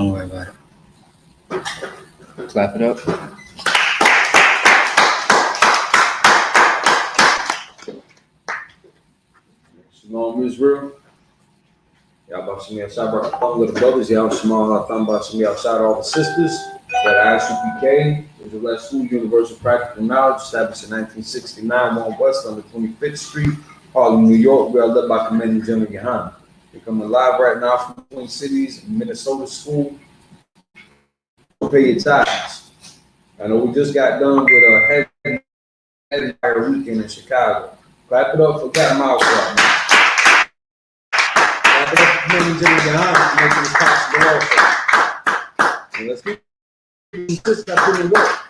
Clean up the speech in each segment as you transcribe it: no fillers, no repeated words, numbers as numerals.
Don't worry about it. Clap it up. Shalom, Israel. Y'all about to see me outside about the fun with the brothers. Y'all small. I'm about to see me outside all the sisters. That I.S.U.P.K. Israelite School, Universal Practical Knowledge, established in 1969, 1 West on the 25th Street, Harlem, New York. We are led by Commanding General YAHANNA. We're coming live right now from the Twin Cities, Minnesota School. Pay your tithes. I know we just got done with a heavy weekend in Chicago. Clap it up for that mouth right now. Clap it up for Commanding General YAHANNA for making this possible also. And let's get this got put in work.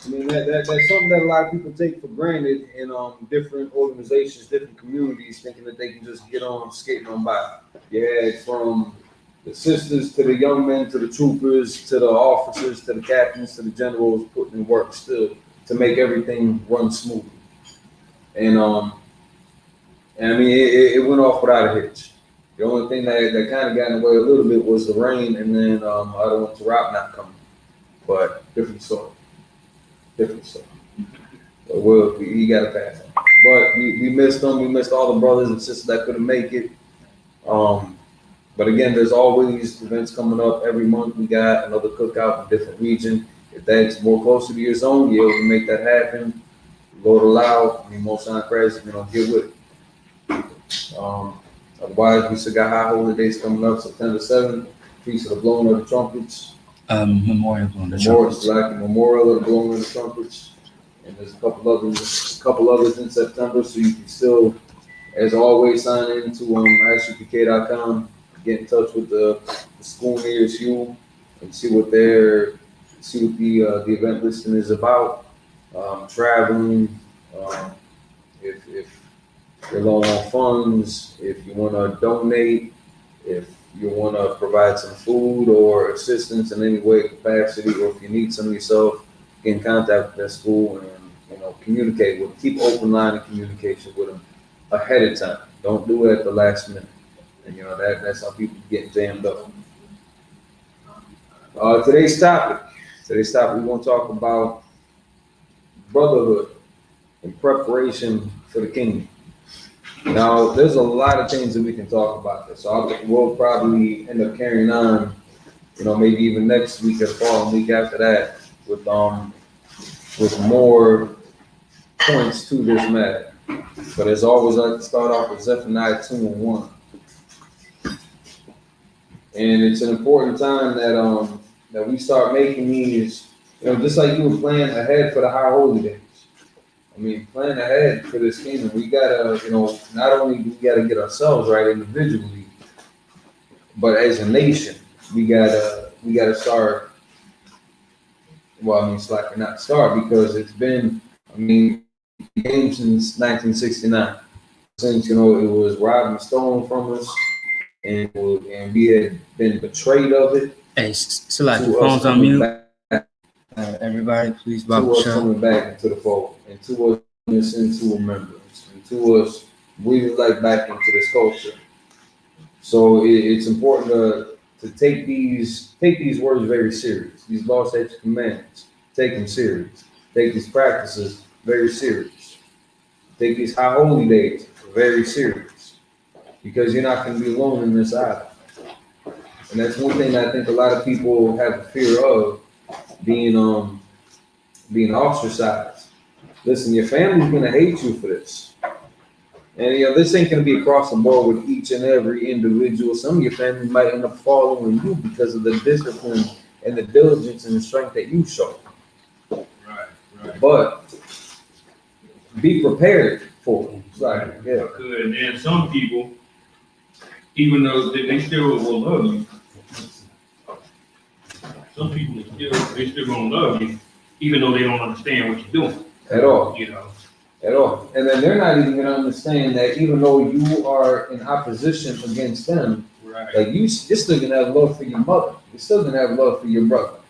I mean, that's something that a lot of people take for granted in different organizations, different communities, thinking that they can just get on skating on by. Yeah, from the sisters to the young men to the troopers to the officers to the captains to the generals putting in work still to make everything run smoothly. And I mean, it went off without a hitch. The only thing that kind of got in the way a little bit was the rain, and then I don't want to rock not coming. But different story. Different story. So we got to pass on. But we missed them. We missed all the brothers and sisters that couldn't make it. But again, there's always events coming up every month. We got another cookout in a different region. If that's more closer to your zone, you're able to make that happen. Lord allow, I mean, most time prayers, get with it. Otherwise, we still got high holy days coming up, September 7th, Feast of the Blowing of the Trumpets. Memorial blowing the trumpets. Memorial of the Blowing of the Trumpets. And there's a couple others in September, so you can still, as always, sign in to I.S.U.P.K.com, get in touch with the school near you and see what the event listing is about. Traveling, if you're low on funds, if you want to donate, if you want to provide some food or assistance in any way, capacity, or if you need some of yourself, get in contact with that school and communicate with them. Keep open line of communication with them ahead of time. Don't do it at the last minute. And that's how people get jammed up. Today's topic, we want to talk about brotherhood in preparation for the kingdom. Now, there's a lot of things that we can talk about this. So we'll probably end up carrying on, maybe even next week or the following week after that with more points to this matter. But as always, I like to start off with Zephaniah 2:1. And it's an important time that we start making these, just like you were planning ahead for the high holy days. I mean, plan ahead for this kingdom. We gotta, not only do we gotta get ourselves right individually, but as a nation, we gotta start. Well, I mean, it's like not start because it's been, game since 1969. Since it was robbed and stolen from us, and we had been betrayed of it. Hey, select your phones on mute. Everybody, please, to us coming back into the fold, and to us into remembrance, and to us breathing life back into this culture. So it's important to take these words very serious. These law, statutes, commandments, take them serious. Take these practices very serious. Take these high holy days very serious, because you're not going to be alone in this either. And that's one thing that I think a lot of people have a fear of. Being ostracized. Listen, your family's gonna hate you for this. And this ain't gonna be across the board with each and every individual. Some of your family might end up following you because of the discipline and the diligence and the strength that you show. Right. But be prepared for it. And then some people, even though they still will love you, some people they still gonna love you, even though they don't understand what you're doing. At all. At all. And then they're not even gonna understand that even though you are in opposition against them, right, like you're still gonna have love for your mother. You're still gonna have love for your brother,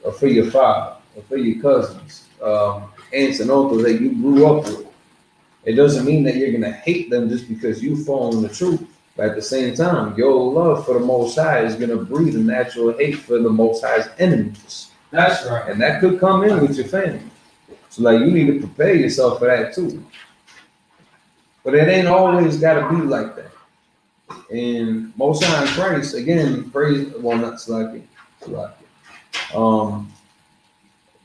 or for your father, or for your cousins, aunts and uncles that you grew up with. It doesn't mean that you're gonna hate them just because you fall in the truth. But at the same time, your love for the Most High is going to breed a natural hate for the Most High's enemies. That's right. And that could come in with your family. So like you need to prepare yourself for that too. But it ain't always got to be like that. And Most High in Christ, again, praise, well, not Slaki.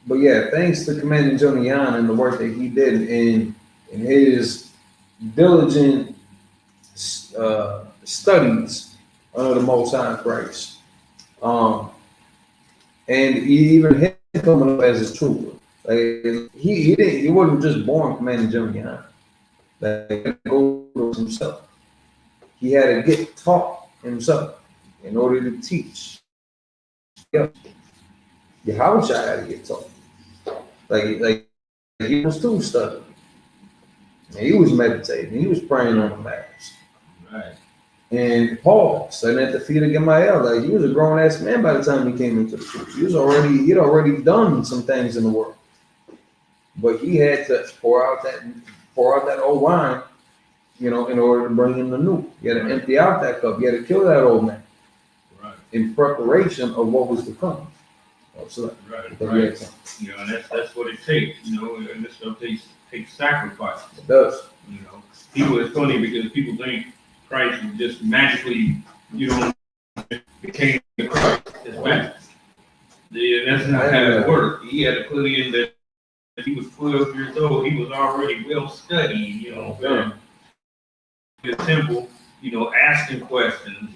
But yeah, thanks to Commander Jonian and the work that he did in his diligent studies under the Most High in Christ. And he even hit coming up as a trooper. Like he wasn't just born Commander Jonian. Like he had to go through himself. He had to get taught himself in order to teach. Yahushua had to get taught. Like he was too studying. And he was meditating. He was praying on the matters. Right. And Paul sitting at the feet of Gamaliel, like he was a grown ass man by the time he came into the truth. He'd already done some things in the world, but he had to pour out that old wine, in order to bring in the new. He had to empty out that cup. He had to kill that old man, Right. in preparation of what was to come. So, Right. And that's what it takes, and this stuff takes sacrifice. It does. It's funny because people think Christ just magically, became the Christ. It's magic. Yeah, that's not how it worked. He had to put in that he was 12 years old. He was already well studied, in the temple, asking questions,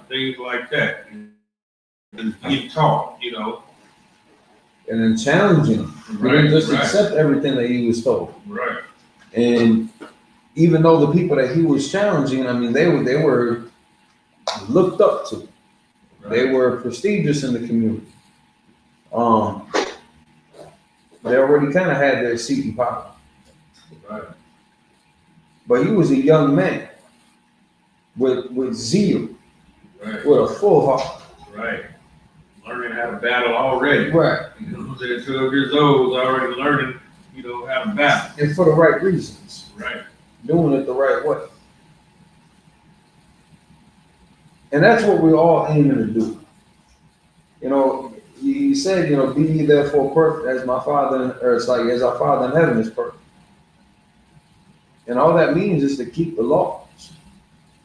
things like that. And being taught, And then challenging him. He didn't just accept everything that he was told. Right. And even though the people that he was challenging, I mean, they were looked up to. Right. They were prestigious in the community. They already kind of had their seat in power. Right. But he was a young man with zeal, Right. with a full heart. Right. Learning how to battle already. Right. They're 12 years old, already learning, how to battle. And for the right reasons. Right. Doing it the right way. And that's what we're all aiming to do. He said, be ye therefore perfect as my Father, or it's like as our Father in heaven is perfect. And all that means is to keep the laws.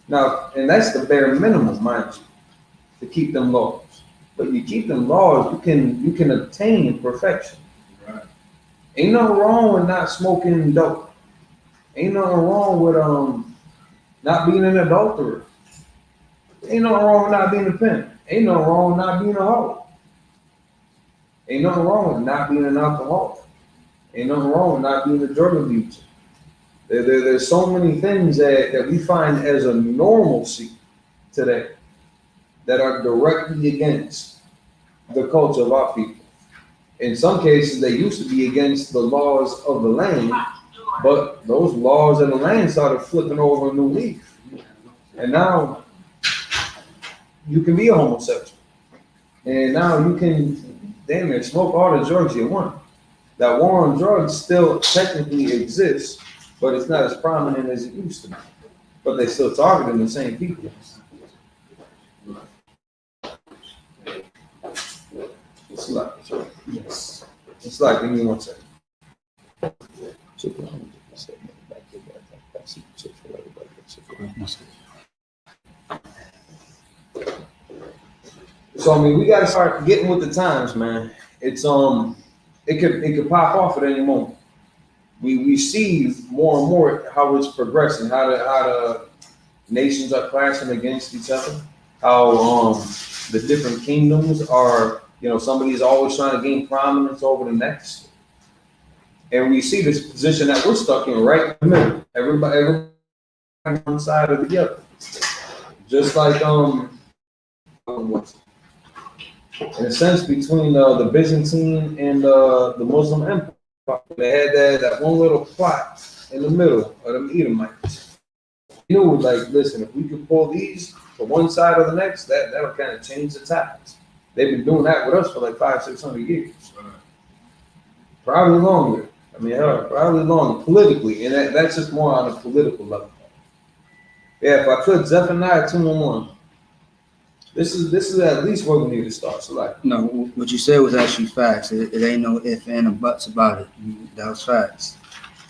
Now, and that's the bare minimum, mind you, to keep them laws. But you keep them laws, you can attain perfection. Right. Ain't nothing wrong with not smoking dope. Ain't nothing wrong with not being an adulterer. Ain't nothing wrong with not being a pimp. Ain't nothing wrong with not being a hoe. Ain't nothing wrong with not being an alcoholic. Ain't nothing wrong with not being a drug abuser. There's so many things that we find as a normalcy today that are directly against the culture of our people. In some cases, they used to be against the laws of the land, but those laws of the land started flipping over a new leaf. And now you can be a homosexual. And now you can, damn it, smoke all the drugs you want. That war on drugs still technically exists, but it's not as prominent as it used to be. But they still targeting the same people. It's like, yes. It's like, give me 1 second. So I mean, we gotta start getting with the times, man. It's it could pop off at any moment. We see more and more how it's progressing, how the nations are clashing against each other, how the different kingdoms are, somebody's always trying to gain prominence over the next. And we see this position that we're stuck in right in the middle. Everybody on one side or the other. Just like in a sense, between the Byzantine and the Muslim Empire, they had that one little plot in the middle of them Edomites. You knew, like, listen, if we could pull these to one side or the next, that'll kind of change the tides. They've been doing that with us for like 500-600 years, probably longer. I mean, probably longer politically, and that's just more on a political level. Yeah, if I could, Zephaniah 2:1. This is at least where we need to start. So like, No, what you said was actually facts. It ain't no if and or buts about it. That was facts.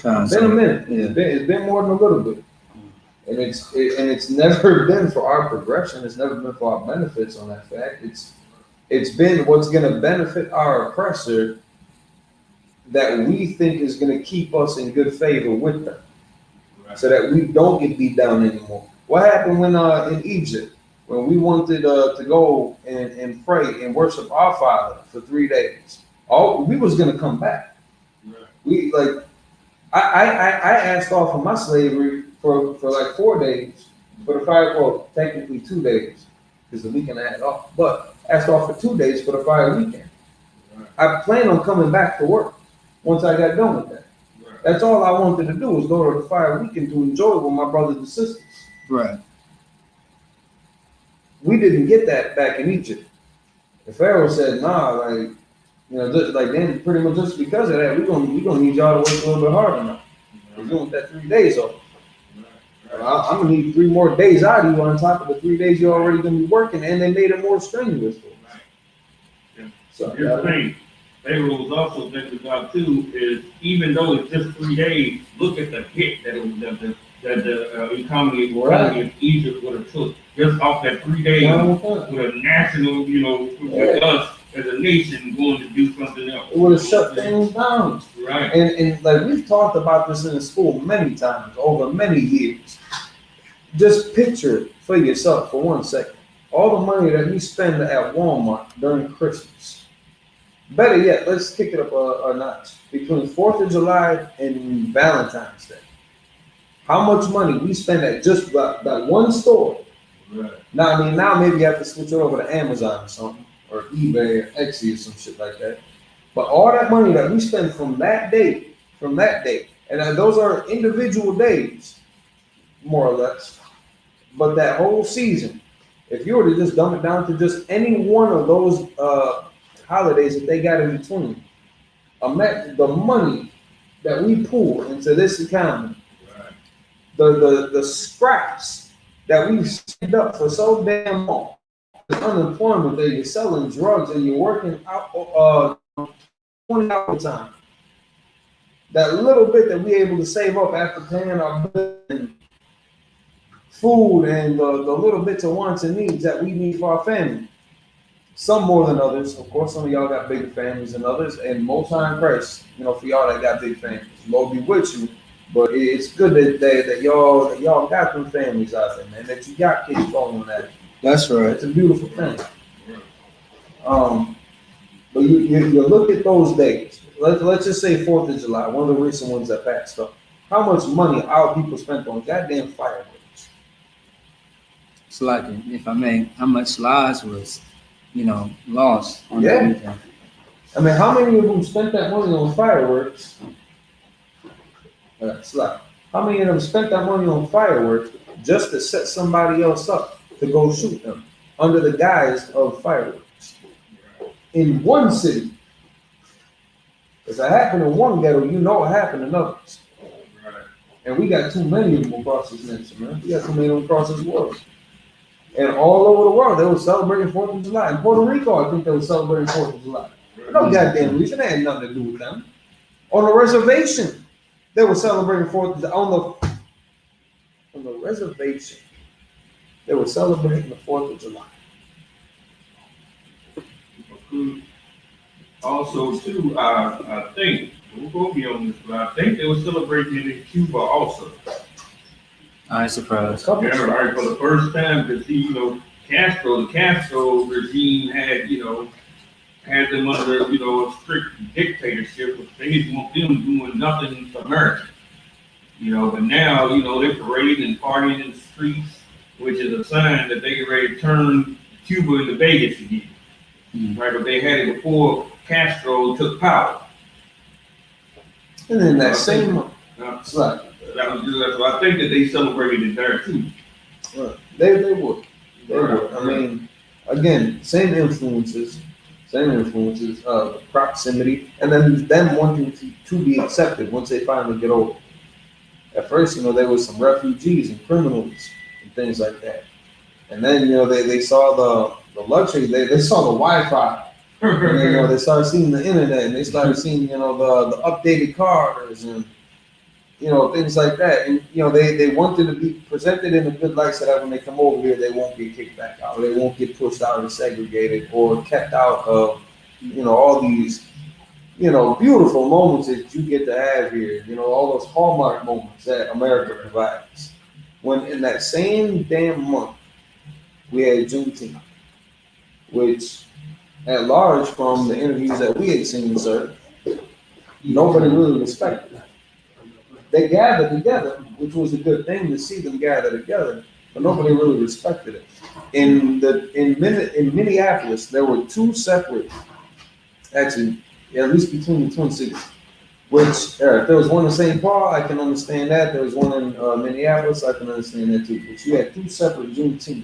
it's been a minute. Yeah. It's been more than a little bit. And it's never been for our progression. It's never been for our benefits on that fact. It's been what's going to benefit our oppressor that we think is going to keep us in good favor with them, so that we don't get beat down anymore. What happened when in Egypt when we wanted to go and pray and worship our Father for 3 days? All we was going to come back. We like I asked off of my slavery for like 4 days, for the fire, well, technically 2 days, because the weekend I had off, but asked off for 2 days for the fire weekend. I plan on coming back to work once I got done with that. That's all I wanted to do was go to the fire weekend to enjoy with my brothers and sisters. Right. We didn't get that back in Egypt. The Pharaoh said, nah, like, just like then pretty much just because of that, we're gonna need y'all to work a little bit harder now. We're doing that 3 days off. I'm gonna need 3 more days out of you on top of the 3 days you're already gonna be working, and they made it more strenuous for us. So here's the thing. Pharaoh was also thinking about too is even though it's just 3 days, look at the hit that the economy of Egypt would have took just off that 3 days with a national, with us as a nation going to do something else. It would have shut things down. Right. And like we've talked about this in the school many times over many years. Just picture it for yourself for 1 second. All the money that we spend at Walmart during Christmas. Better yet, let's kick it up a notch. Between 4th of July and Valentine's Day. How much money we spend at just that one store. Right. Now maybe you have to switch it over to Amazon or something, or eBay or Etsy or some shit like that. But all that money that we spend from that day, and those are individual days, more or less. But that whole season, if you were to just dump it down to just any one of those holidays that they got in between, the money that we pour into this economy, the scraps that we've saved up for so damn long, the unemployment that you're selling drugs and you're working out 20 hour time, that little bit that we're able to save up after paying our bills and food and the little bits of wants and needs that we need for our family. Some more than others. Of course, some of y'all got bigger families than others, and most high in Christ, for y'all that got big families, Lord be with you. But it's good that y'all got them families out there, man. That you got kids following that. That's right. It's a beautiful thing. But you look at those days. Let's just say 4th of July, one of the recent ones that passed up. How much money our people spent on goddamn fireworks? It's like, if I may, how much lives was, lost on that weekend. I mean, how many of them spent that money on fireworks? How many of them spent that money on fireworks just to set somebody else up to go shoot them under the guise of fireworks in one city? If it happened in one ghetto, it happened in others. And we got too many of them across this nation, man. We got too many of them across this world. And all over the world, they were celebrating 4th of July. In Puerto Rico, I think they were celebrating 4th of July. No goddamn reason. It had nothing to do with them. On the reservation, they were celebrating 4th of July. On the reservation, they were celebrating the 4th of July. Also, too, I think, we'll go beyond this, but I think they were celebrating in Cuba also. I ain't surprised. Yeah, right. For the first time, because the Castro regime had them under, a strict dictatorship, which they didn't want them doing nothing for America. But now, they're parading and partying in the streets, which is a sign that they get ready to turn Cuba into Vegas again. Right, but they had it before Castro took power. And then that same month. That was good. So I think that they celebrated it there too. They would. I mean, again, same influences, proximity, and then them wanting to be accepted once they finally get over. At first, there was some refugees and criminals and things like that. And then, you know, they saw the luxury, they saw the Wi-Fi. And then, you know, they started seeing the internet, and they started seeing, you know, the updated cars and, you know, things like that. And, you know, they wanted to be presented in a good light so that when they come over here, they won't get kicked back out. They won't get pushed out or segregated or kept out of, you know, all these, you know, beautiful moments that you get to have here. You know, all those hallmark moments that America provides. When in that same damn month, we had Juneteenth, which at large from the interviews that we had seen, sir, nobody really respected it. They gathered together, which was a good thing to see them gather together, but nobody really respected it. In Minneapolis, there were two separate, actually, at least between the Twin Cities, which if there was one in St. Paul, I can understand that. There was one in Minneapolis, I can understand that too. But you had two separate Juneteenth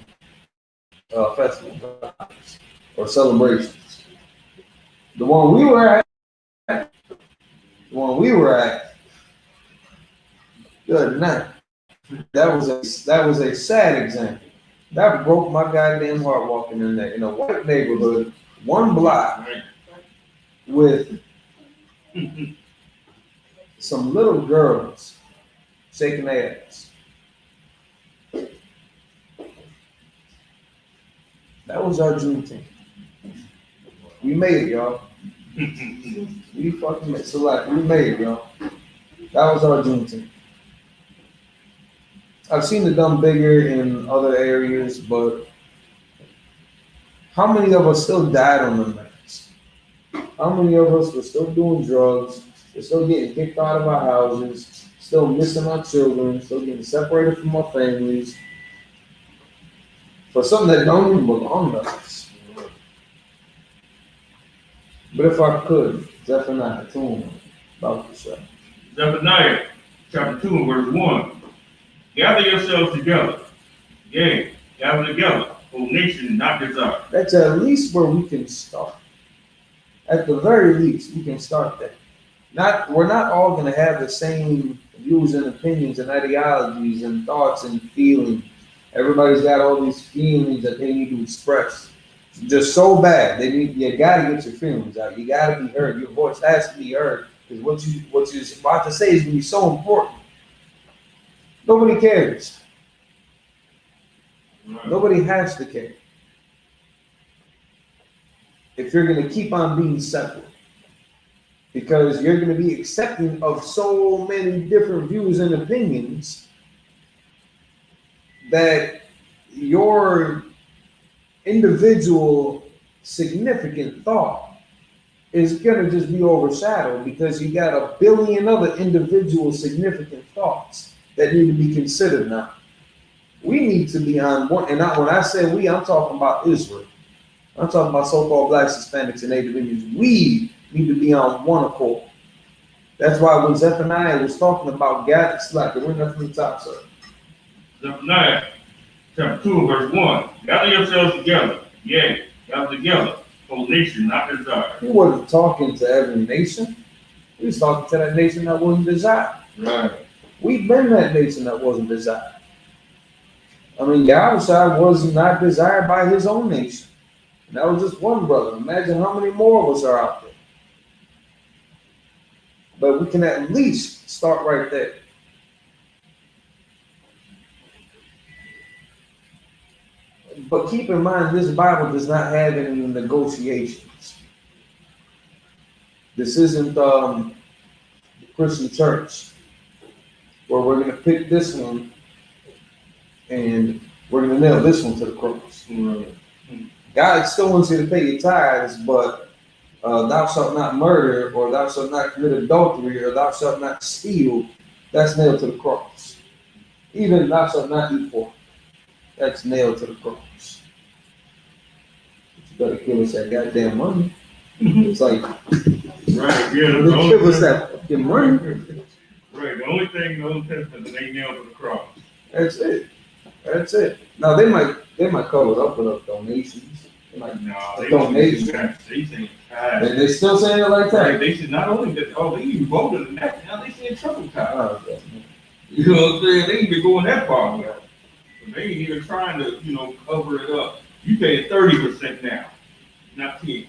festivals or celebrations. The one we were at, good night. That was a sad example. That broke my goddamn heart walking in there in a white neighborhood, one block, with some little girls shaking their ass. That was our Juneteenth. We made it, y'all. We fucking made it. So like, we made it, y'all. That was our Juneteenth. I've seen it done bigger in other areas, but how many of us still died on the nights? How many of us were still doing drugs? We're still getting kicked out of our houses, still missing our children, still getting separated from our families for something that don't even belong to us. But if I could, Zephaniah 2, about to say. Zephaniah chapter 2 and verse 1. Gather yourselves together. Yea, gather together, O nation not desire. That's at least where we can start. At the very least, we can start there. We're not all going to have the same views and opinions and ideologies and thoughts and feelings. Everybody's got all these feelings that they need to express. Just so bad. You got to get your feelings out. You got to be heard. Your voice has to be heard. Because what you're about to say is going to be so important. Nobody cares. Nobody has to care. If you're going to keep on being separate. Because you're going to be accepting of so many different views and opinions that your individual significant thought is going to just be overshadowed because you got a billion other individual significant thoughts that need to be considered now. We need to be on one, and when I say we, I'm talking about Israel. I'm talking about so-called blacks, Hispanics, and Native Indians. We need to be on one accord. That's why when Zephaniah was talking about gathered slack, it went up from the top, sir. Zephaniah chapter 2 verse 1. Gather yourselves together. Yea, gather together, O nation not desire. He wasn't talking to every nation. He was talking to that nation that wasn't desired. Right. We've been that nation that wasn't desired. I mean, Yahushua was not desired by his own nation. And that was just one brother. Imagine how many more of us are out there. But we can at least start right there. But keep in mind, this Bible does not have any negotiations. This isn't the Christian church where we're going to pick this one and we're going to nail this one to the cross. God still wants you to pay your tithes, but thou shalt not murder, or thou shalt not commit adultery, or thou shalt not steal. That's nailed to the cross. Even thou shalt not eat pork. That's nailed to the cross. But you better give us that goddamn money. It's like, right, yeah, give us that fucking money. Right, the only thing in the Old Testament that they nailed to the cross. That's it. That's it. Now they might cover it up with donations. They might donations. They still saying it like that. Right, they said not only that, they even voted in that. Now they saying triple time. You know what I'm saying? They even going that far. They ain't even trying to, cover it up. You pay 30% now, not 10.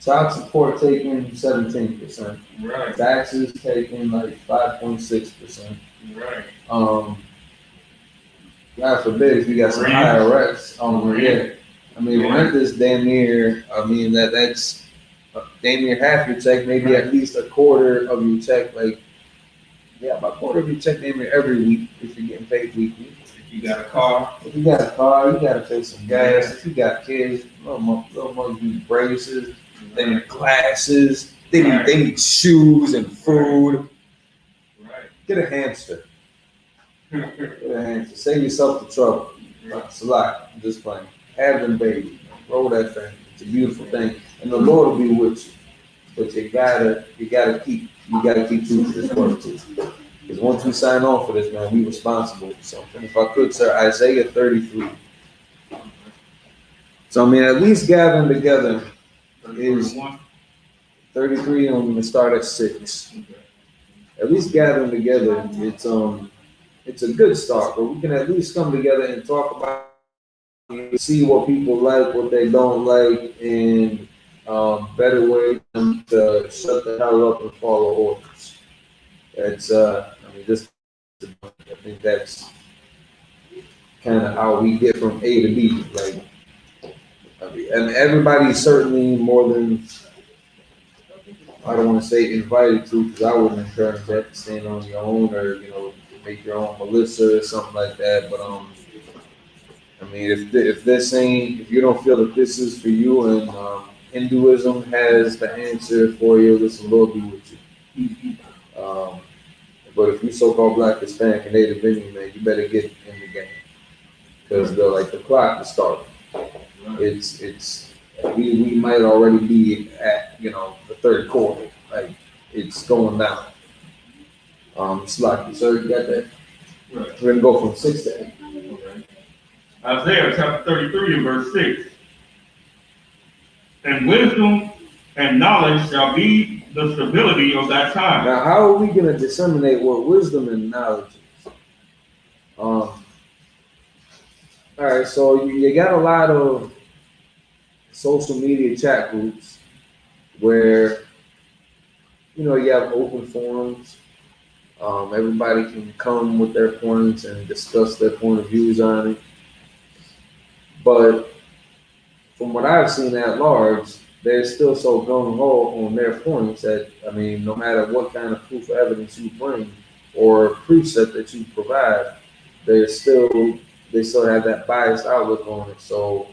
Child support taking 17%. Right, Taxes taking like 5.6%. right. God forbid if you got some Rent. IRS on Rent. yeah. I mean, Yeah. rent is damn near. I mean, that's damn near half your check, maybe Right. at least a quarter of your check. Like, yeah, about a quarter of your check damn near every week if you're getting paid weekly. If you got a car. If you got a car, you gotta pay some gas. If you got kids, little money need braces, they need classes, they need shoes and food. Right. Get a hamster. Get a hamster. Save yourself the trouble. It's a lot. I'm just playing. Have them baby. Roll that thing. It's a beautiful thing. And the Lord will be with you. But you gotta keep true to this word too. Because once we sign on for this, man, we responsible for something. If I could, sir, Isaiah 33. So I mean, at least gathering together is 33, and I'm gonna start at 6. At least gathering together, it's a good start, but we can at least come together and talk about, see what people like, what they don't like, and better way to shut the hell up and follow orders. That's I mean, just I think that's kind of how we get from A to B. Like, and everybody's certainly more than, I don't want to say invited to, because I wouldn't encourage that to stand on your own or make your own Melissa or something like that. But I mean, if you don't feel that this is for you, and Hinduism has the answer for you, listen, Lord be with you. But if you so-called Black, Hispanic, and Native Indian, man, you better get in the game, because the clock is starting. We might already be at the third quarter. Like, it's going down. Slocky, sir, you got that? Right. We're gonna go from 6 to 8. Okay. Isaiah chapter 33 and verse 6. And wisdom and knowledge shall be the stability of that time. Now, how are we gonna disseminate what wisdom and knowledge is? All right, so you got a lot of social media chat groups where you have open forums. Everybody can come with their points and discuss their point of views on it. But from what I've seen at large, they're still so gung-ho on their points that, I mean, no matter what kind of proof or evidence you bring or precept that you provide, they still have that biased outlook on it. So,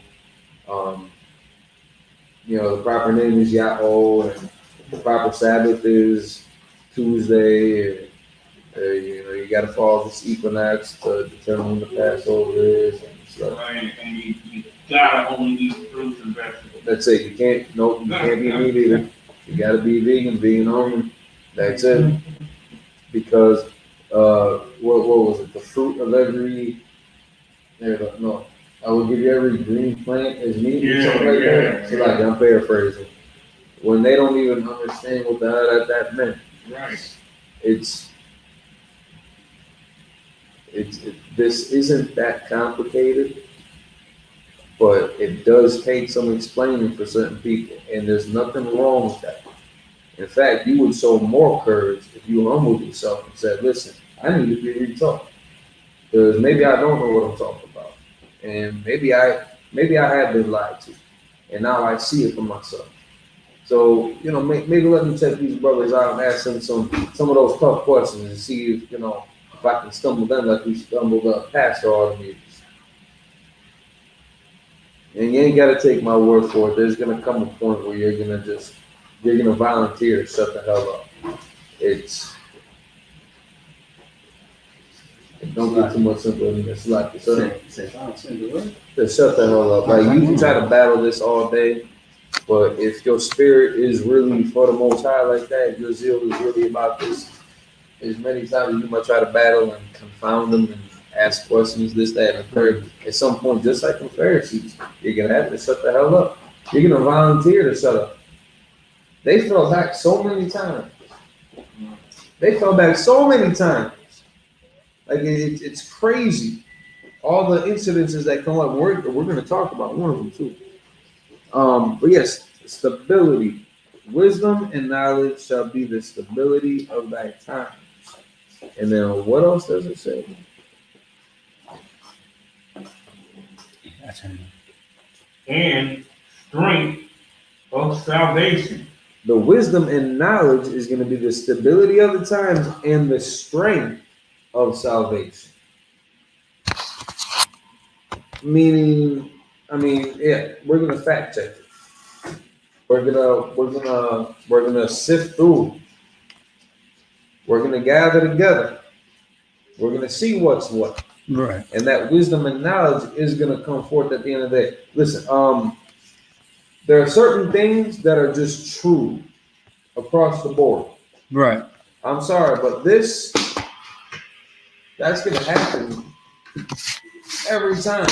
the proper name is Yahweh, and the proper Sabbath is Tuesday. You got to follow this equinox to determine when the Passover is and stuff. Right, and you gotta only eat fruits and vegetables. That's it. You can't be meat eater. You got to be vegan only. That's it. Because what was it? The fruit of every no. I will give you every green plant as meat or something like that. So like, I'm paraphrasing. When they don't even understand what the hell that meant. Right. This isn't that complicated, but it does take some explaining for certain people, and there's nothing wrong with that. In fact, you would show more courage if you humbled yourself and said, listen, I need to be retaught, because maybe I don't know what I'm talking about, and maybe I have been lied to, and now I see it for myself. So, maybe let me check these brothers out and ask them some of those tough questions and see if I can stumble them like we stumbled Pastor Artemis. And you ain't got to take my word for it. There's going to come a point where you're going to volunteer to shut the hell up. Don't get too much simpler than this. Like, so to shut the hell up. Like, you can try to battle this all day, but if your spirit is really for the Most High like that, your zeal is really about this, as many times as you might try to battle and confound them and ask questions, this, that, and the third, at some point, just like the Pharisees, you're going to have to shut the hell up. You're going to volunteer to shut up. They fell back so many times. Like, it's crazy. all the incidences that come up. We're going to talk about one of them too. But yes, stability, wisdom and knowledge shall be the stability of thy times. And then what else does it say? And strength of salvation. The wisdom and knowledge is going to be the stability of the times and the strength of salvation. Meaning, yeah, we're gonna fact check it. We're gonna sift through. We're gonna gather together. We're gonna see what's what. Right. And that wisdom and knowledge is gonna come forth at the end of the day. Listen, there are certain things that are just true across the board. Right. I'm sorry, but that's gonna happen every time.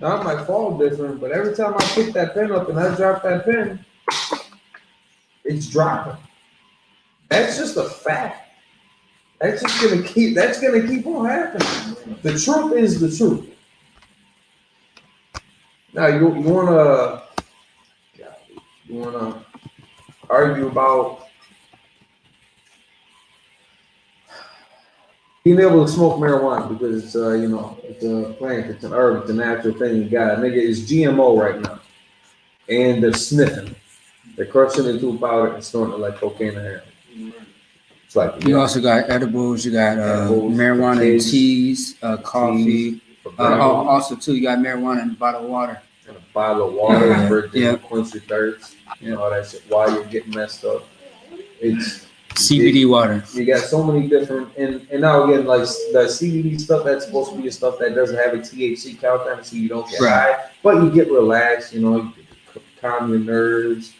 Now, I might fall different, but every time I pick that pen up and I drop that pen, it's dropping. That's just a fact. That's gonna keep on happening. The truth is the truth. Now you wanna argue about being able to smoke marijuana because it's it's a plant, it's an herb, it's a natural thing. God, nigga, it's GMO right now, and they're sniffing, they're crushing it into powder and snorting it like cocaine and heroin. It's like You also got edibles. You got marijuana and teas, coffee. Also too, you got marijuana in a bottle of water. And a bottle of water for Yeah. quench your thirst. All that shit while you're getting messed up. It's CBD water. You got so many different, and now again, like the CBD stuff, that's supposed to be the stuff that doesn't have a THC count on it, so you don't get high, but you get relaxed, you calm your nerves,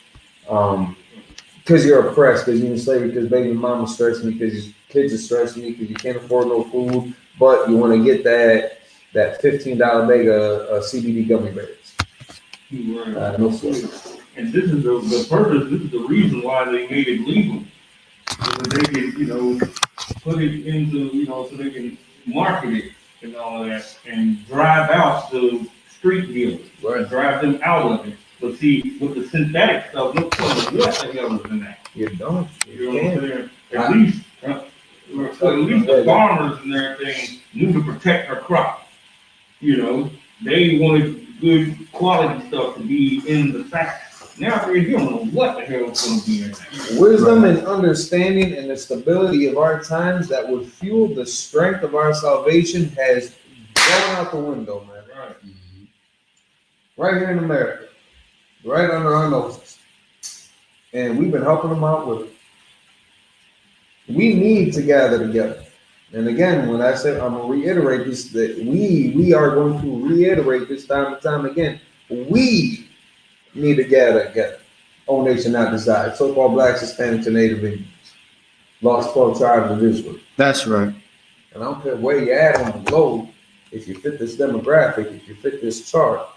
because you're oppressed, because you're in slavery, because baby mama stressing me, because your kids are stressing me, because you can't afford no food, but you want to get that $15 bag of CBD gummy bears. Right. No sweat. And this is the purpose, this is the reason why they made it legal. So that they can, put it into, so they can market it and all of that and drive out the street dealers, right? Drive them out of it. But see, with the synthetic stuff, what the hell is in that? You don't. You know what I'm saying? At least the farmers and everything knew to protect their crop. They wanted good quality stuff to be in the factory. Now you don't know what the hell is going to be in there. Wisdom and understanding and the stability of our times that would fuel the strength of our salvation has gone out the window, man. Right. Right here in America. Right under our noses. And we've been helping them out with it. We need to gather together. And again, when I said I'm going to reiterate this, that we are going to reiterate this time and time again. We need to gather together. O nation not decide. So-called blacks, Hispanics, and Native Indians. Lost 12 tribes of Israel. That's right. And I don't care where you're at on the globe, if you fit this demographic, if you fit this chart,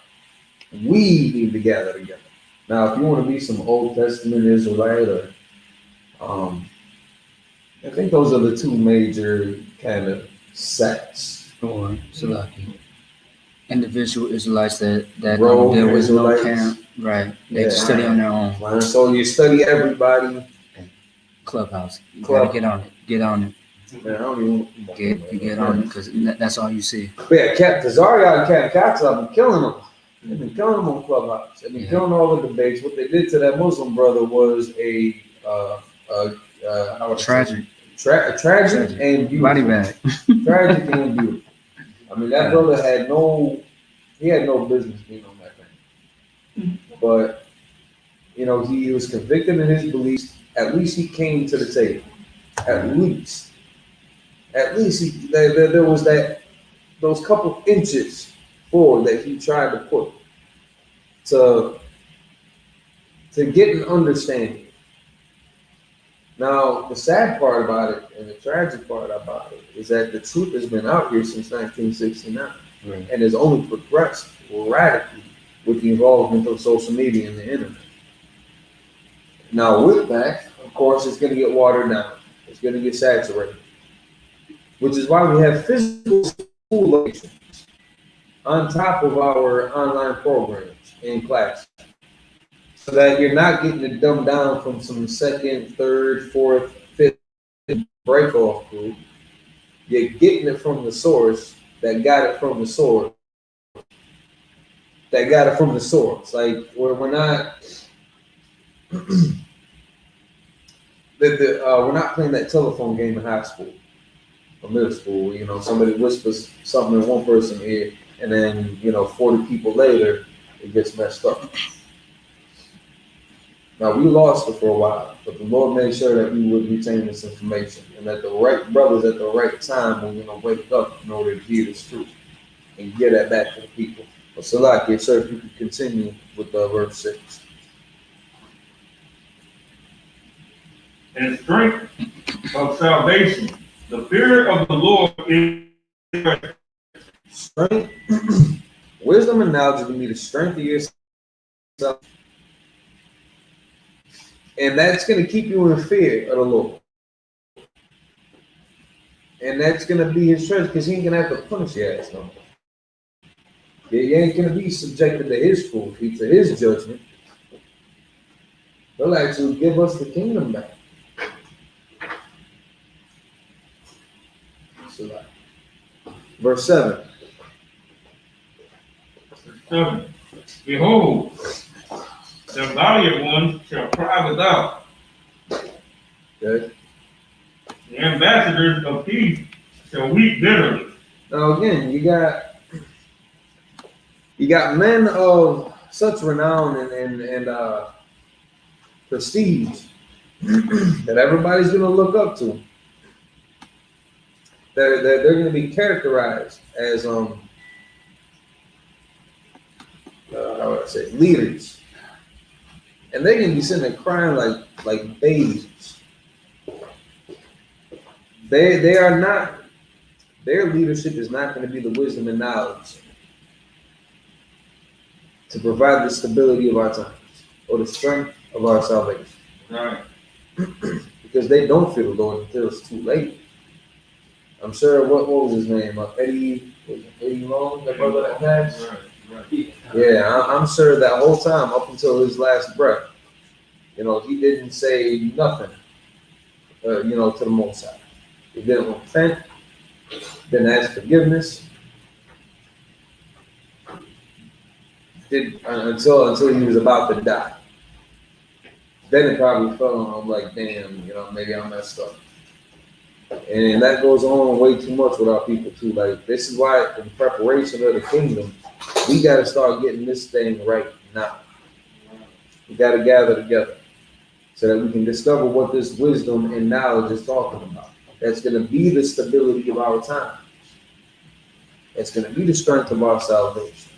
we need to gather together. Now, if you want to be some Old Testament Israelite, or I think those are the two major kind of sects. Or Salaki. Individual Israelites that there was no parent. Right. They study on their own. So you study everybody. Clubhouse. You gotta get on it. Get on it. Man, I don't even get on it because that's all you see. But yeah, Zaria and Cats have been killing them. They've been killing them on Clubhouse. They've been killing all the debates. What they did to that Muslim brother was tragic. Tragic and beautiful. Body bag. Tragic and beautiful. I mean, that brother had no business being on that thing. But, he was convicted in his beliefs. At least he came to the table. At least there was those couple inches forward that he tried to put to get an understanding. Now, the sad part about it and the tragic part about it is that the truth has been out here since 1969 and has only progressed radically with the involvement of social media and the internet. Now, with that, of course, it's going to get watered down. It's going to get saturated, which is why we have physical school locations on top of our online programs in class, so that you're not getting it dumbed down from some second, third, fourth, fifth break off group. You're getting it from the source that got it from the source. That got it from the source. Like we're not we're not playing that telephone game in high school or middle school. You know, somebody whispers something in one person's ear, and then 40 people later, it gets messed up. Now we lost it for a while, but the Lord made sure that we would retain this information, and that the right brothers at the right time will wake up in order to hear this truth and get that back to the people. But Salaki, sir, if you could continue with verse 6. And strength of salvation. The fear of the Lord is Strength, wisdom, and knowledge will be the strength of yourself. And that's going to keep you in fear of the Lord. And that's going to be his strength, because he ain't going to have to punish your ass no more. You ain't going to be subjected to his cruelty, to his judgment. He'll actually give us the kingdom back. So, verse 7. 7. Behold, the valiant one shall cry without. Okay. The ambassadors of peace shall weep bitterly. Now again, you got men of such renown and prestige that everybody's going to look up to. They're going to be characterized as how would I say, leaders, and they're going to be sitting there crying like babies. They are not. Their leadership is not going to be the wisdom and knowledge to provide the stability of our times or the strength of our salvation. Right. Because they don't fear the Lord until it's too late. I'm sure, what was his name? Eddie Long, that brother that passed? Right. Yeah, I'm sure that whole time, up until his last breath, he didn't say nothing, to the Most High. He didn't repent, didn't ask forgiveness, until he was about to die. Then it probably fell on him like, damn, maybe I messed up. And that goes on way too much with our people too. Like, this is why, in preparation of the kingdom, we got to start getting this thing right now. We got to gather together so that we can discover what this wisdom and knowledge is talking about. That's going to be the stability of our time. It's going to be the strength of our salvation.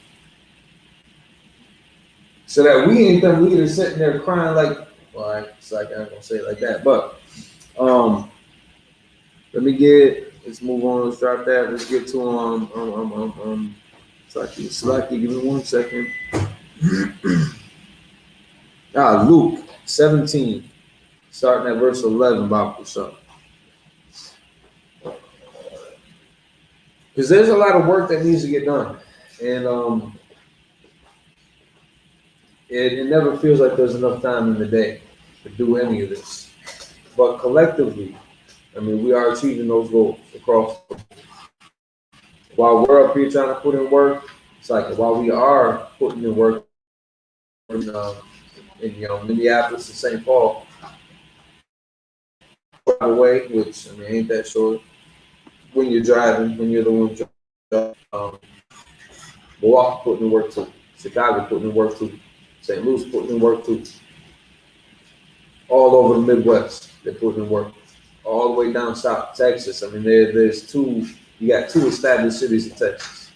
So that we ain't them leaders sitting there crying like, well, it's like, I'm going to say it like that, but let's move on, let's drop that, let's get to Slaki, give me 1 second. Luke 17, starting at verse 11, Bible something. Because there's a lot of work that needs to get done, and it never feels like there's enough time in the day to do any of this. But collectively, we are achieving those goals across. While we're up here trying to put in work, it's like while we are putting in work in Minneapolis and St. Paul, away, which ain't that short. When you're driving, when you're the one driving, Milwaukee putting in work too, Chicago putting in work too, St. Louis putting in work too. All over the Midwest, they're putting in work. All the way down south, Texas. There's two. You got 2 established cities in Texas.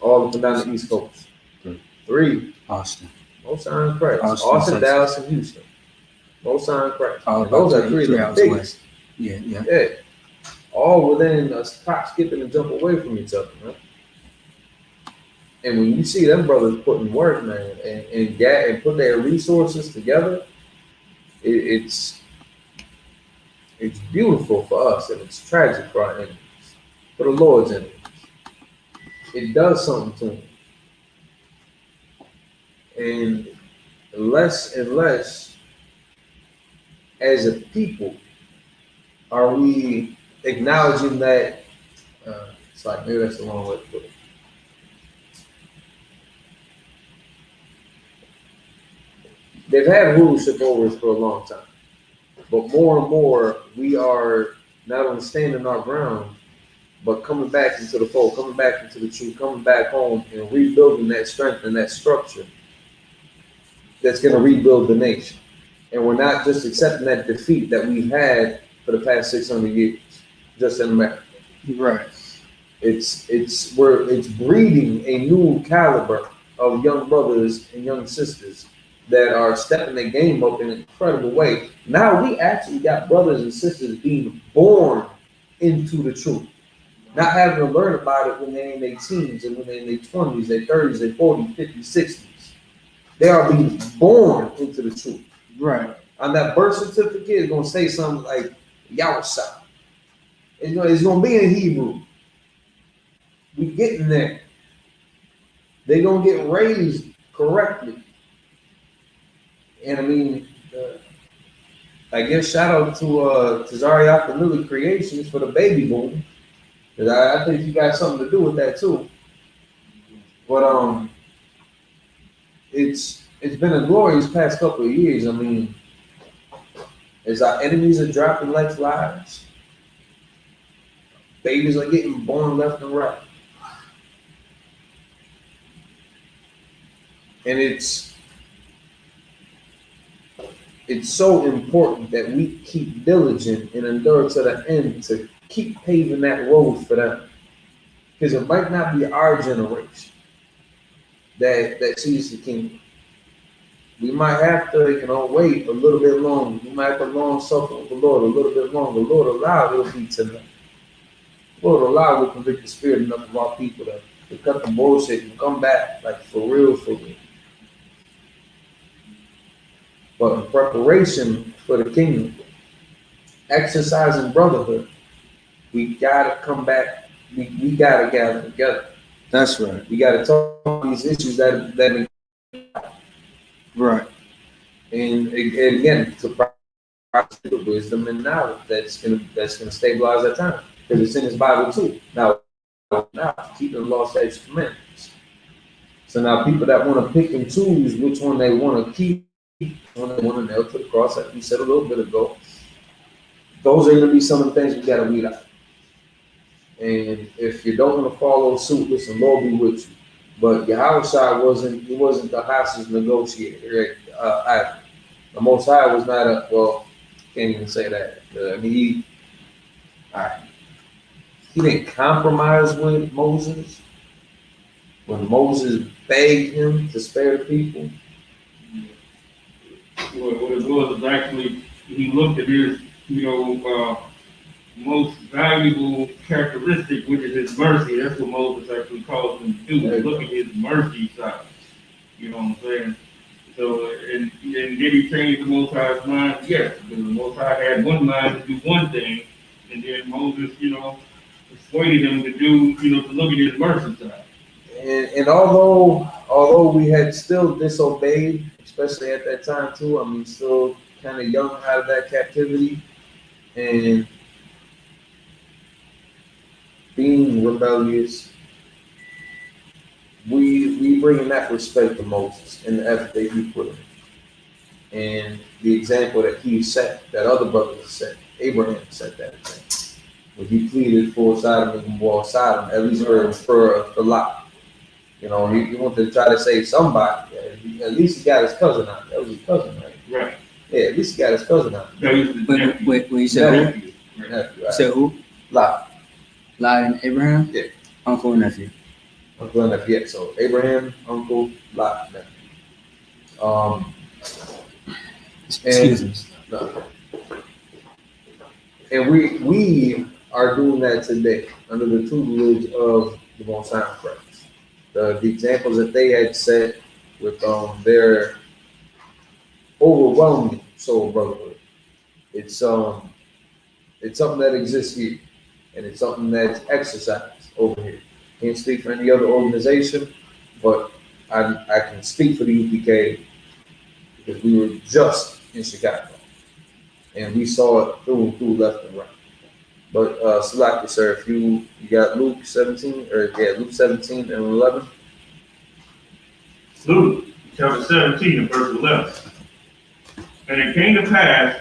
All up and down the East Coast. 3. Austin. Most High in Christ. Austin, Dallas, and Houston. Most High in Christ. Those are 3 of the biggest. Yeah. All within a hop, skip, and a jump away from each other, man. And when you see them brothers putting work, man, and put their resources together, it's beautiful for us, and it's tragic for our enemies, for the Lord's enemies. it does something to him. And less and less as a people are we acknowledging that, it's like, maybe that's the wrong way to put it. They've had rulership over us for a long time. But more and more, we are not only standing our ground, but coming back into the fold, coming back into the truth, coming back home and rebuilding that strength and that structure that's going to rebuild the nation. And we're not just accepting that defeat that we've had for the past 600 years, just in America. Right. It's breeding a new caliber of young brothers and young sisters that are stepping their game up in an incredible way. Now we actually got brothers and sisters being born into the truth, not having to learn about it when they're in their teens and when they're in their 20s, their 30s, their 40s, 50s, 60s. They are being born into the truth. Right. On that birth certificate, it's going to say something like YAHANNA. It's going to be in Hebrew. We getting there. They're going to get raised correctly. And I mean, I guess shout out to Zariah Lily Creations for the baby boom. Because I think you got something to do with that too. But it's been a glorious past couple of years. I mean, as our enemies are dropping like flies, babies are getting born left and right. And it's so important that we keep diligent and endure to the end to keep paving that road for them. Because it might not be our generation that sees the kingdom. We might have to, wait a little bit longer. We might have to long suffer with the Lord a little bit longer. Lord, allow it'll be tonight. Lord, allow we'll convict the spirit enough of our people to cut the bullshit and come back, like for real, for real. But in preparation for the kingdom, exercising brotherhood, we gotta come back. We gotta gather together. That's right. We gotta talk about these issues that Right. and again, to practice the wisdom and knowledge that's gonna stabilize our time, because it's in His Bible too. Now keeping the law, statutes, commandments. So now people that want to pick and choose which one they want to keep, when they want to nail to the cross, like we said a little bit ago, those are going to be some of the things we got to weed out. And if you don't want to follow suit, listen, Lord be with you. But Yahushua wasn't the hostage negotiator. Right? The Most High was not can't even say that. I mean, he didn't compromise with Moses when Moses begged him to spare the people. What it was actually, he looked at his, most valuable characteristic, which is his mercy. That's what Moses actually calls him to do. Look at his mercy side. You know what I'm saying? So, and did he change the Most High's mind? Yes, because the Most High had one mind to do one thing, and then Moses, persuaded him to do, to look at his mercy side. And although we had still disobeyed, especially at that time too, I mean, still kind of young out of that captivity and being rebellious, we bring in that respect to Moses and the effort that he put in, and the example that he set, that other brothers set. Abraham set that example when he pleaded for Sodom and Gomorrah, Sodom, at least for Lot. He wanted to try to save somebody. At least he got his cousin out. That was his cousin, right? Right. Yeah, at least he got his cousin out. Wait, you said who? Nephew, You said who? Lot. Lot and Abraham? Yeah. Uncle and nephew. Uncle and nephew. Yeah, so Abraham, uncle, Lot, nephew. Excuse me. No. And we are doing that today under the tutelage of the Most High Christ. The examples that they had set with their overwhelming soul brotherhood. It's something that exists here, and it's something that's exercised over here. Can't speak for any other organization, but I can speak for the UPK because we were just in Chicago and we saw it through left and right. But Salaki, sir, if you got Luke 17 or Luke 17 and 11. Luke chapter 17 and verse 11. And it came to pass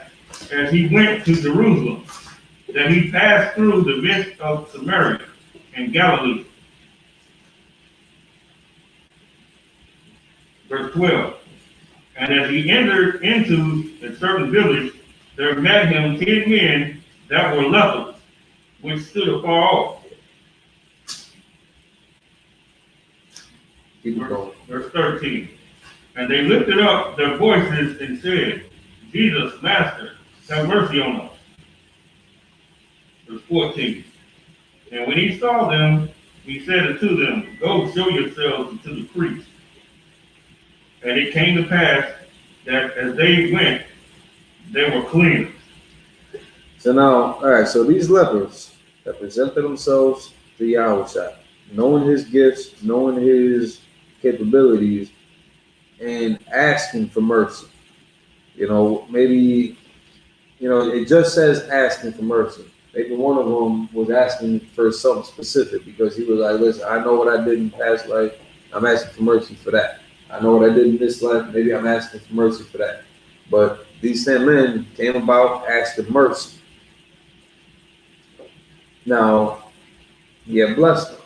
as he went to Jerusalem that he passed through the midst of Samaria and Galilee. Verse 12. And as he entered into a certain village, there met him 10 men that were lepers, which stood afar off. Verse 13. And they lifted up their voices and said, Jesus, Master, have mercy on us. Verse 14. And when he saw them, he said unto them, Go show yourselves unto the priest. And it came to pass that as they went, they were cleansed. So now, all right, so these lepers that presented themselves to Yahushua, knowing his gifts, knowing his capabilities, and asking for mercy. You know, maybe, you know, it just says asking for mercy. Maybe one of them was asking for something specific because he was like, listen, I know what I did in past life. I'm asking for mercy for that. I know what I did in this life. Maybe I'm asking for mercy for that. But these 10 men came about asking mercy. Now, he had blessed them.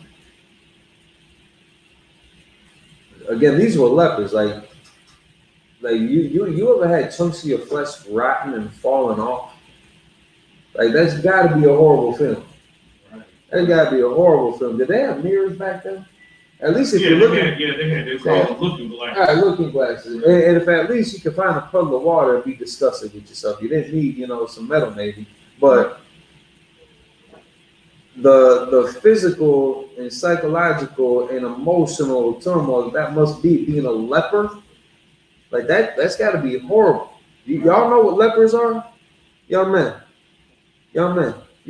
Again, these were lepers. Like you ever had chunks of your flesh rotten and falling off? Like that's got to be a horrible film. That's got to be a horrible film. Did they have mirrors back then? At least if you're looking, they called them looking glasses. All right, looking glasses. And if at least you could find a puddle of water and be disgusted with yourself, you didn't need, you know, some metal maybe, but the physical and psychological and emotional turmoil that must be being a leper, like that's got to be horrible. Y'all know what lepers are, young men. You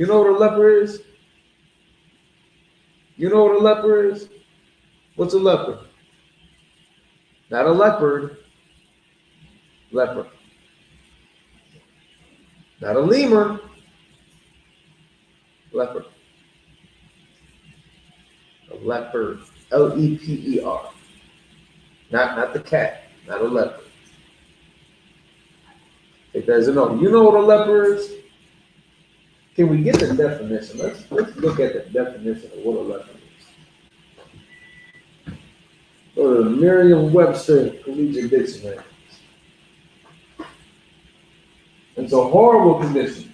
know what a leper is? You know what a leper is? What's a leper? Not a leopard. Leper. Not a lemur. Leper. A leopard. Leper. Not the cat. Not a leopard. Take that as a no. You know what a leper is? Can we get the definition? Let's look at the definition of what a leper is. Go to the Merriam-Webster Collegiate Dictionary. It's a horrible condition.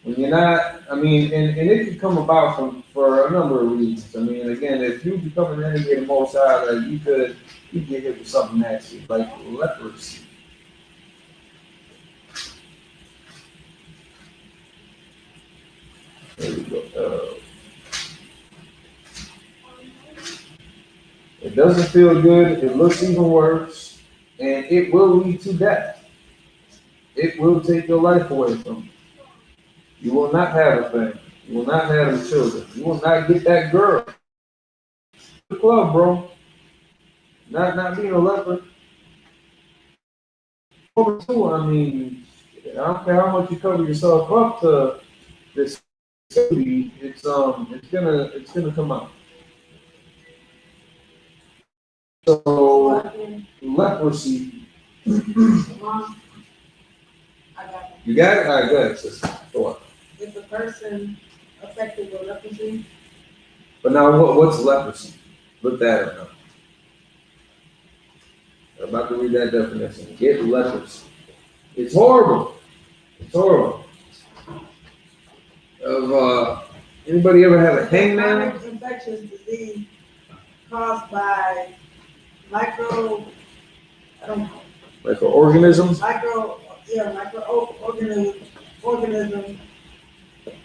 When you're not, I mean, and it can come about for a number of reasons. I mean, again, if you become an enemy of the Most High, like you get hit with something nasty, like leprosy. There we go. It doesn't feel good. It looks even worse, and it will lead to death. It will take your life away from you. You will not have a family. You will not have the children. You will not get that girl. The club, bro. Not being a leper. Number two, I mean, I don't care how much you cover yourself up to this city, it's gonna come out. So leprosy. You got it? All right, go ahead, sister. Go on. Is the person affected with leprosy? But now, what's leprosy? Look that up now. I'm about to read that definition. Get leprosy. It's horrible. It's horrible. Anybody ever have a hangman? Infectious disease caused by microorganisms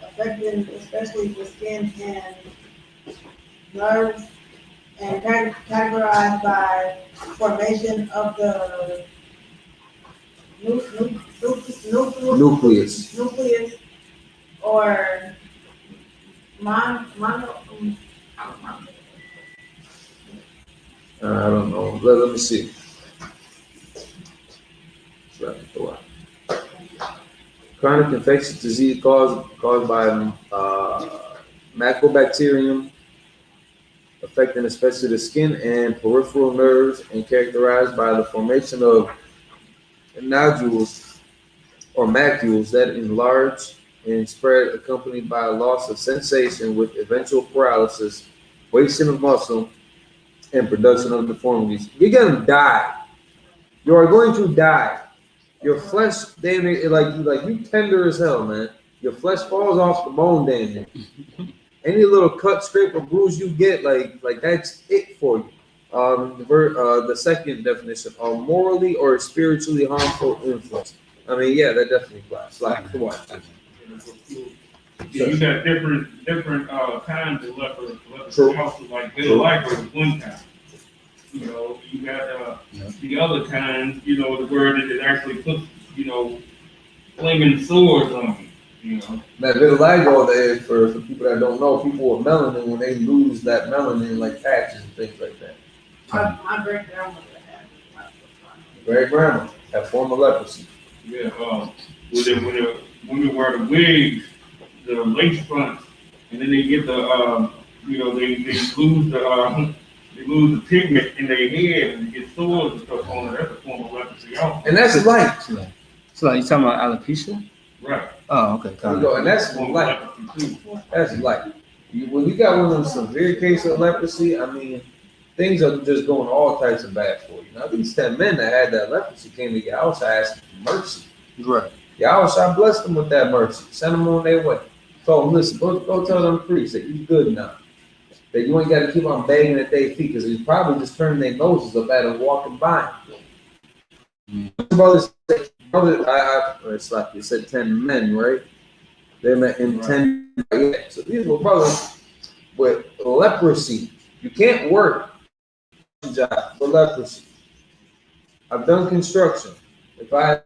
affecting especially the skin and nerves, and categorized by formation of the nucleus or I don't know. Let me see. Chronic infectious disease caused by Mycobacterium, affecting especially the skin and peripheral nerves, and characterized by the formation of nodules or macules that enlarge and spread, accompanied by a loss of sensation with eventual paralysis, wasting of muscle, and production of deformities. You're gonna die. You are going to die. Your flesh, damn it, like you tender as hell, man. Your flesh falls off the bone, damn it. Any little cut, scrape, or bruise you get, like that's it for you. The second definition, morally or spiritually harmful influence. I mean, yeah, that definitely applies. Like, come on. Yeah, you got different kinds of leprosy. Also, like vitiligo is one kind. You know, you got the other kind. You know, the word that it actually puts, flaming sores on you. You know, that vitiligo there, for people that don't know, people with melanin, when they lose that melanin, like patches and things like that. My great grandmother had it. Great grandma had form of leprosy. yeah. When women wear the wigs, the lace fronts, and then they get the they lose the pigment in their head and get sores and stuff on it. That's a form of leprosy also. And that's light. So like you talking about alopecia? Right. Oh, okay. There you go. And that's light. That's light. When you got one of them severe cases of leprosy, I mean, things are just going all types of bad for you. Now, these 10 men that had that leprosy came to Yahusha asking for mercy. Right. Yahusha blessed them with that mercy. Send them on their way. Told them, listen, go tell them priests that you good now. That you ain't got to keep on begging at their feet, because they probably just turning their noses up at them walking by. Brothers, it's like you said, 10 men, right? They met in 10. Yeah. So these were brothers with leprosy. You can't work a job for leprosy. I've done construction. I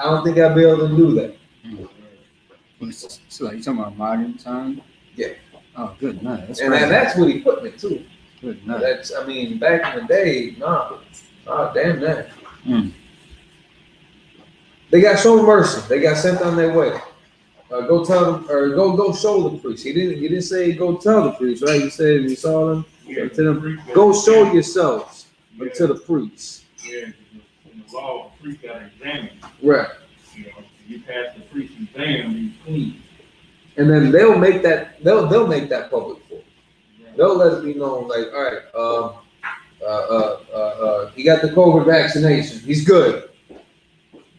don't think I'd be able to do that. So like you talking about modern time? Yeah. Oh, good night. That's with equipment too. Good night. That's, I mean, back in the day, damn that. They got shown mercy. They got sent on their way. Go tell them, or go show the priest. He didn't say go tell the priest, right? He said he saw them. Yeah, to them, go show yourselves to the priest. Yeah, in the law, the priest got examined. Right. You know, you pass the priest exam, you clean. And then they'll make that public for you. They'll let it be known, like, all right, he got the COVID vaccination. He's good.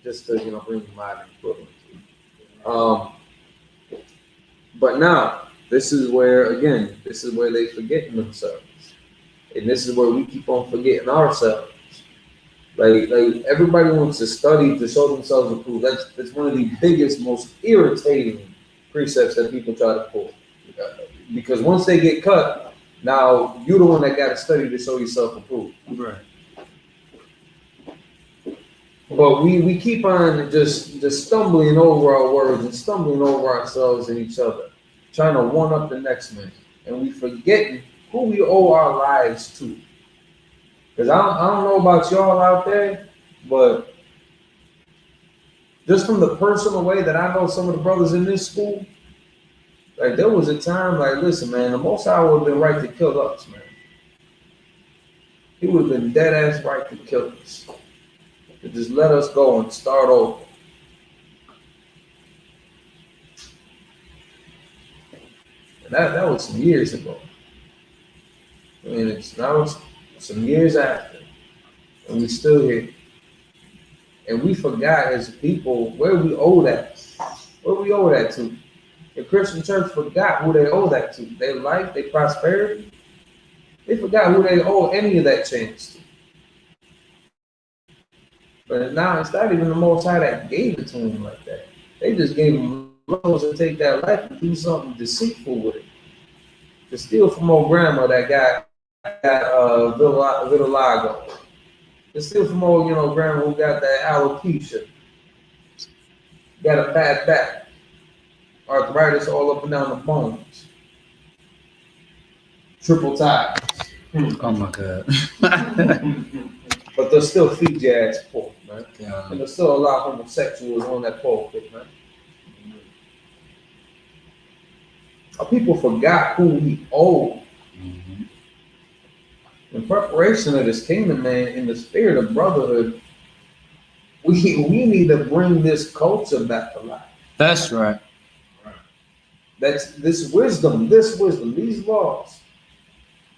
Just to bring the modern equivalent. But now this is where they forgetting themselves, and this is where we keep on forgetting ourselves. Like everybody wants to study to show themselves approved. That's one of the biggest, most irritating precepts that people try to pull. Because once they get cut, now you're the one that got to study to show yourself approved. Right. But we keep on just stumbling over our words and stumbling over ourselves and each other, trying to one up the next man, and we forgetting who we owe our lives to. Because I don't know about y'all out there, but just from the personal way that I know some of the brothers in this school, like there was a time, like, listen, man, the Most High would have been right to kill us, man. He would have been dead ass right to kill us. To just let us go and start over. And that was some years ago. I mean, it's some years after, and we still here. And we forgot as people where we owe that. Where we owe that to. The Christian church forgot who they owe that to. Their life, their prosperity. They forgot who they owe any of that chance to. But now it's not even the Most High that gave it to him like that. They just gave him loans to take that life and do something deceitful with it. To steal from old grandma that got vitiligo. To steal from old, grandma who got that alopecia. Got a bad back. Arthritis all up and down the bones. triple ties. Oh my God. But they'll still feed your ass pork, man. Yeah. And they'll still allow homosexuals on that pulpit, man. Our people forgot who we owe. Mhm. In preparation of this kingdom, man, in the spirit of brotherhood, we need to bring this culture back to life. That's right. That's this wisdom, these laws,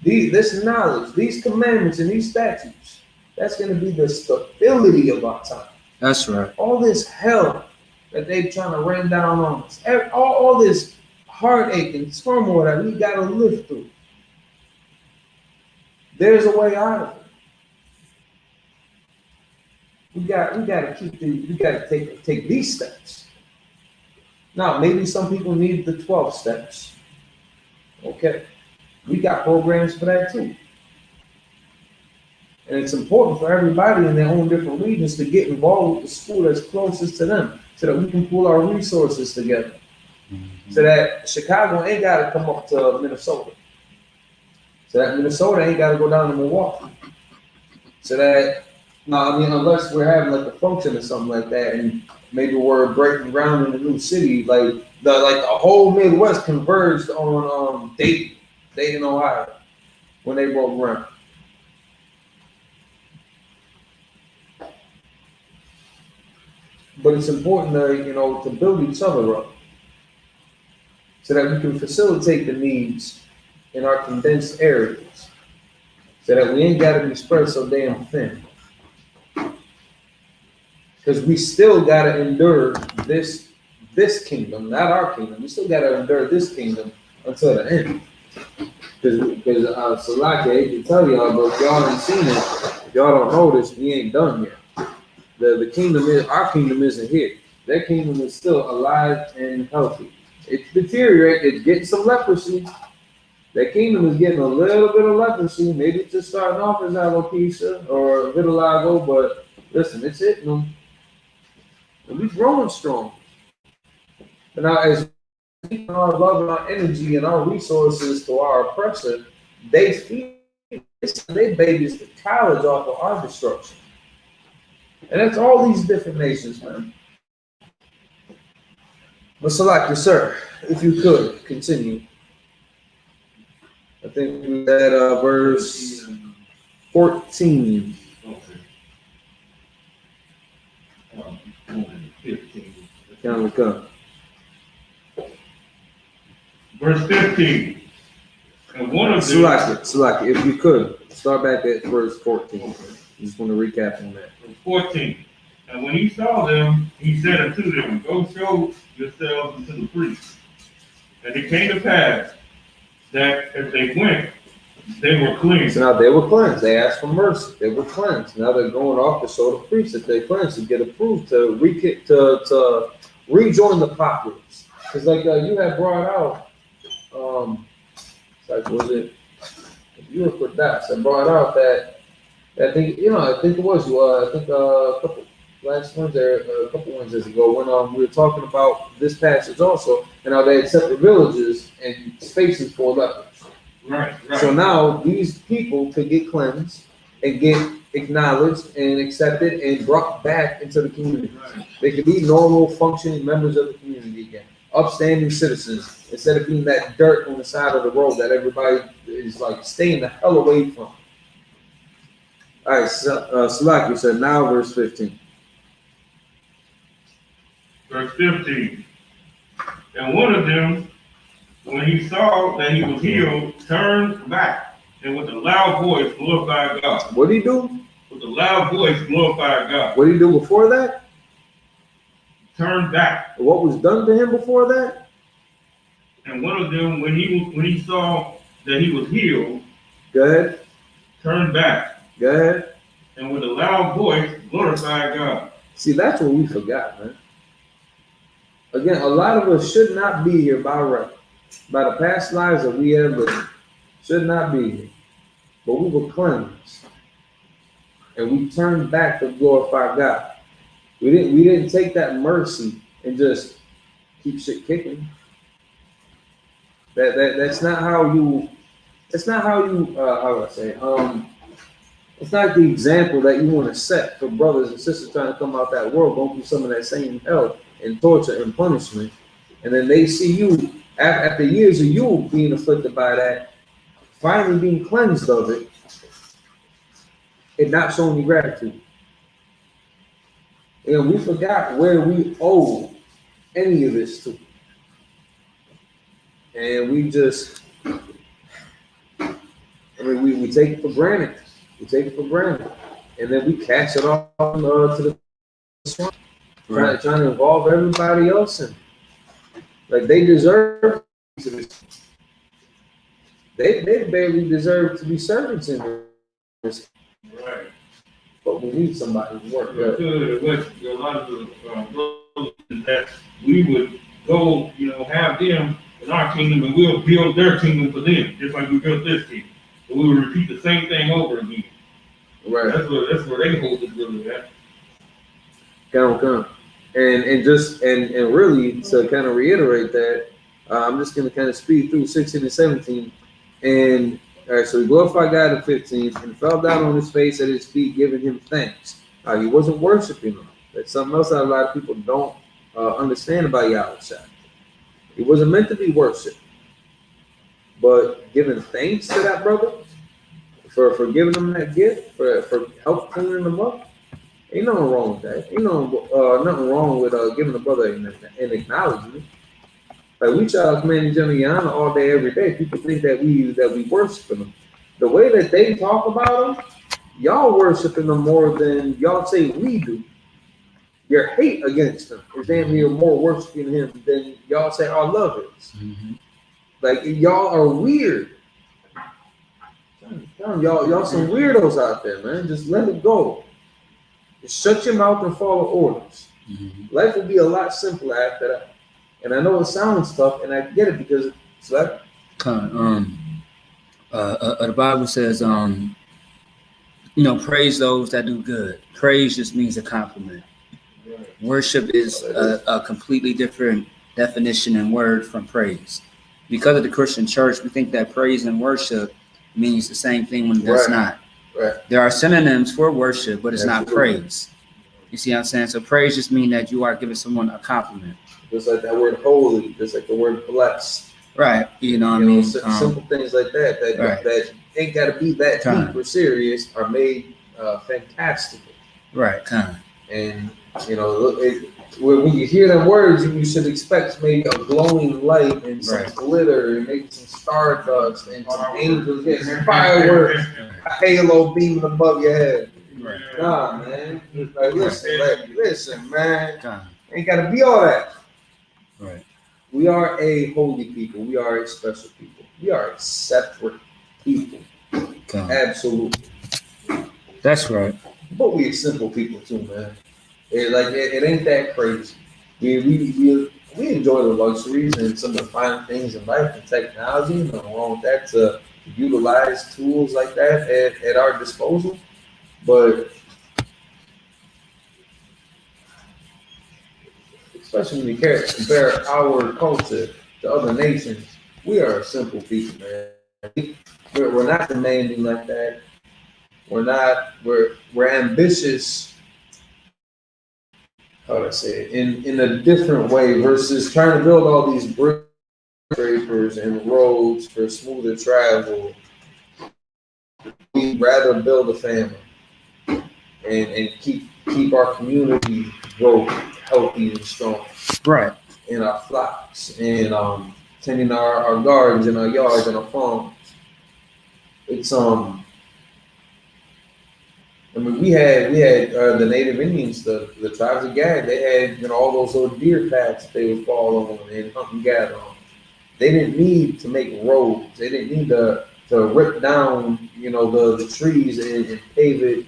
this knowledge, these commandments, and these statutes. That's going to be the stability of our time. That's right. All this hell that they're trying to rain down on us, all this heartache and turmoil that we got to live through. There's a way out of it. We got to take these steps. Now, maybe some people need the 12 steps. Okay. We got programs for that too. And it's important for everybody in their own different regions to get involved with the school that's closest to them so that we can pool our resources together. Mhm. So that Chicago ain't got to come up to Minnesota. So that Minnesota ain't got to go down to Milwaukee. So that, unless we're having like a function or something like that, and maybe we're breaking ground in a new city, like the whole Midwest converged on Dayton, Ohio, when they broke ground. But it's important to build each other up so that we can facilitate the needs in our condensed areas, so that we ain't got to be spread so damn thin. Because we still got to endure this kingdom, not our kingdom. We still got to endure this kingdom until the end. Because Salaki, I hate to tell y'all, but if y'all ain't seen it, if y'all don't know this, we ain't done yet. The kingdom our kingdom isn't here. Their kingdom is still alive and healthy. It's deteriorating. It's getting some leprosy. Their kingdom is getting a little bit of leprosy. Maybe it's just starting off as alopecia or vitiligo, but listen, it's hitting them. And we're growing strong. And now, as we give our love and our energy and our resources to our oppressor, they feed their babies to college off of our destruction. And that's all these different nations, man. But Salaki, sir, if you could continue. I think we had verse 14. Okay. 15. Can we come? Verse 15. And one of them. Salaki, if you could, start back at verse 14. I just want to recap on that. 14. And when he saw them, he said unto them, Go show yourselves unto the priests. And it came to pass that as they went, they were cleansed. So now they were cleansed. They asked for mercy. They were cleansed. Now they're going off to show the priests that they cleansed to get approved to rejoin the populace. Because you had brought out, was it? You were for that. I brought out that I think it was a couple last Wednesday, a couple Wednesdays ago when we were talking about this passage also, and how they had separate villages and spaces for lepers. Right. So now these people could get cleansed and get acknowledged and accepted and brought back into the community. Right. They could be normal, functioning members of the community again, upstanding citizens, instead of being that dirt on the side of the road that everybody is like staying the hell away from. All right, Salaki said now verse 15. Verse 15. And one of them, when he saw that he was healed, turned back, and with a loud voice glorified God. What did he do? With a loud voice glorified God. What did he do before that? Turned back. What was done to him before that? And one of them, when he saw that he was healed, Go ahead. Turned back. Go ahead. And with a loud voice glorified God. See, that's what we forgot, man. Again, a lot of us should not be here by right. By the past lives that we have lived, should not be here. But we were cleansed. And we turned back to glorify God. We didn't take that mercy and just keep shit kicking. That's not how you it's not how you how do I say it's not the example that you want to set for brothers and sisters trying to come out that world, going through some of that same hell and torture and punishment, and then they see you after years of you being afflicted by that, finally being cleansed of it, and not showing you gratitude. And we forgot where we owe any of this to, and we just, we take it for granted. We take it for granted, and then we cast it off to the swamp, trying to involve everybody else, and like they deserve to be, they barely deserve to be servants in this. Right. But we need somebody to work. What a lot of the brothers is that we would go, have them in our kingdom, and we'll build their kingdom for them, just like we built this kingdom. So we will repeat the same thing over again. Right. That's where they hold it really at. Come. And really to kind of reiterate that, I'm just going to kind of speed through 16 and 17. And all right, so he glorified God in 15 and fell down on his face at his feet, giving him thanks. He wasn't worshiping him. That's something else that a lot of people don't understand about Yahweh. He wasn't meant to be worshipped, but giving thanks to that brother for giving him that gift, for help cleaning him up. Ain't nothing wrong with that. Ain't nothing wrong with giving a brother an acknowledgement. Like we try to command YAHANNA all day, every day. People think that we worship them. The way that they talk about them, y'all worshiping them more than y'all say we do. Your hate against him is damn near more worshiping him than y'all say our love is. Mm-hmm. Like y'all are weird. Y'all some weirdos out there, man. Just let it go. Just shut your mouth and follow orders. Mm-hmm. Life will be a lot simpler after that. And I know it sounds tough, and I get it because it's like the Bible says, praise those that do good. Praise just means a compliment. Right. Worship is a completely different definition and word from praise. Because of the Christian church, we think that praise and worship means the same thing when it does not. Right. There are synonyms for worship, but it's not praise. You see what I'm saying? So praise just means that you are giving someone a compliment. Just like that word holy, just like the word blessed. Right. Simple things like that that ain't got to be that deep or serious are made fantastical. Right. And, when you hear them words, you should expect maybe a glowing light and some glitter and maybe some stardust and some angels getting some fireworks, a halo beaming above your head. Right. Nah, man. Listen, man. Ain't got to be all that. Right. We are a holy people. We are a special people. We are a separate people. Absolutely. That's right. But we are simple people too, man. It ain't that crazy. We enjoy the luxuries and some of the fine things in life and technology. Nothing wrong with that to utilize tools like that at our disposal. But especially when you compare our culture to other nations, we are a simple people, man. We're not demanding like that. We're ambitious. How do I say it? In a different way versus trying to build all these brick scrapers and roads for smoother travel. We'd rather build a family and keep our community growth healthy and strong. Right. In our flocks and tending our gardens and our yards and our farms. It's we had the Native Indians, the tribes of Gad. They had all those little deer paths that they would fall on and hunt and gather on. They didn't need to make roads. They didn't need to rip down the trees and pave it.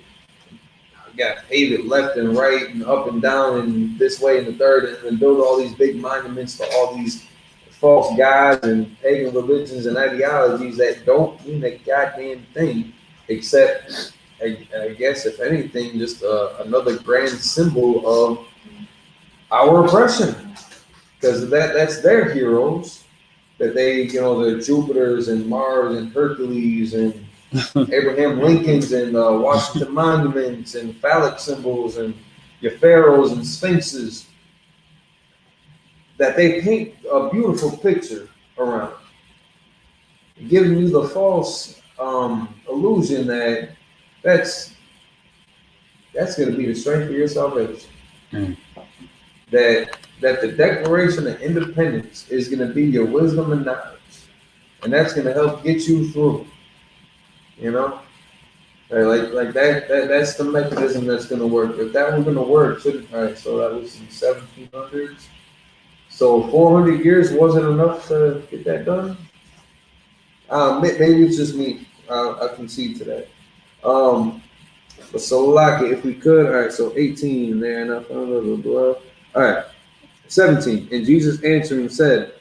Pave it left and right and up and down and this way and the third, and then build all these big monuments to all these false gods and pagan religions and ideologies that don't mean a goddamn thing, except, I guess, if anything, just another grand symbol of our oppression. Because that's their heroes. that they, the Jupiters and Mars and Hercules and Abraham Lincolns and Washington monuments and phallic symbols and your pharaohs and sphinxes, that they paint a beautiful picture around, giving you the false illusion that that's going to be the strength of your salvation. Mm. That the Declaration of Independence is going to be your wisdom and knowledge, and that's going to help get you through. Like that's the mechanism that's going to work. If that was going to work, so that was in 1700s. So 400 years wasn't enough to get that done. Maybe it's just me. I concede to that. But Salaki, if we could, all right. So 18 there, and all right. 17. And Jesus answering said,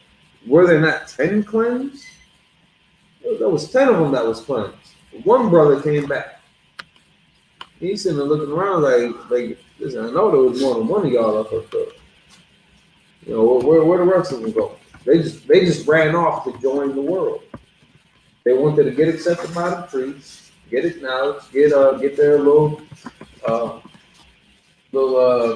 "Were there not 10 cleansed? There was 10 of them that was cleansed. One brother came back. He's sitting there looking around like, listen, I know there was more than one of y'all up there. Where the rest of them go? They just ran off to join the world. They wanted to get accepted by the priests, get acknowledged, get their little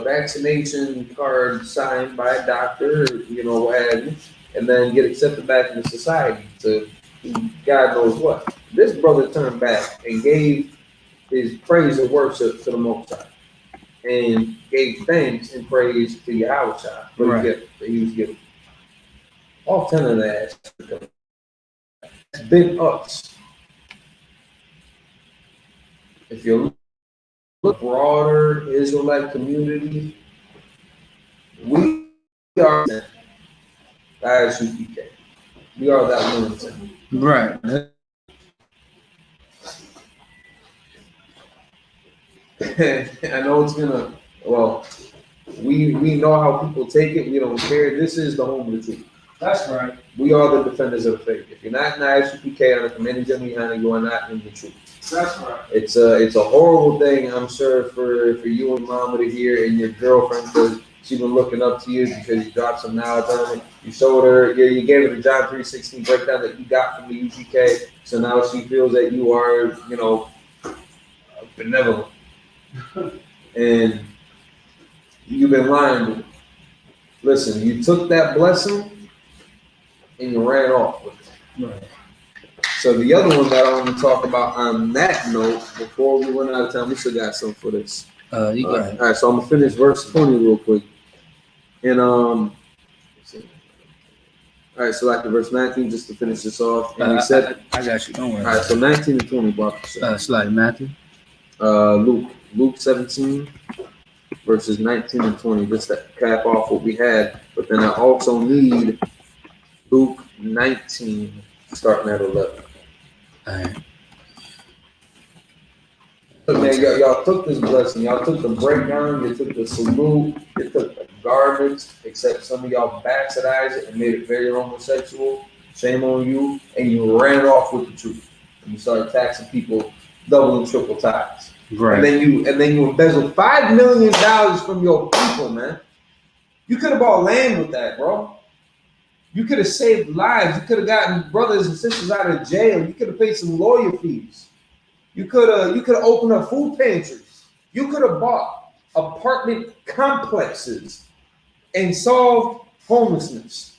vaccination card signed by a doctor, what have you, and then get accepted back into society to God knows what. This brother turned back and gave his praise and worship to the Most High, and gave thanks and praise to Yahweh for the gift that he was given. All 10 of that. That's big ups. If you look broader Israelite community, we are I.S.U.P.K. We are that militant. Right. I know it's gonna. Well, we know how people take it. We don't care. This is the home of the truth. That's right. We are the defenders of the faith. If you're not in I.S.U.P.K. on the commanding general YAHANNA, you are not in the truth. That's right. It's a horrible thing, I'm sure, for you and Mama to hear, and your girlfriend, because she's been looking up to you because you dropped some knowledge on it. You showed her, you gave her the John 3:16 breakdown that you got from the UPK. So now she feels that you are, benevolent. And you've been lying to her. Listen, you took that blessing and you ran off with it. Right. So the other one that I want to talk about on that note, before we run out of time, we still got some for this. You got it. All right, so I'm gonna finish verse 20 real quick. And all right, so like verse 19, just to finish this off. And he said, I got you. Don't worry. all right, so 19 and 20, Bob. Slide Matthew. Luke 17, verses 19 and 20, just to cap off what we had. But then I also need Luke 19, starting at 11. All right. Look, man, y'all took this blessing. Y'all took the breakdown. You took the salute. You took the garbage, except some of y'all bastardized it and made it very homosexual. Shame on you. And you ran off with the truth. And you started taxing people double and triple times. Right. And then you embezzled $5 million from your people, man. You could have bought land with that, bro. You could have saved lives. You could have gotten brothers and sisters out of jail. You could have paid some lawyer fees. You could have opened up food pantries. You could have bought apartment complexes and solved homelessness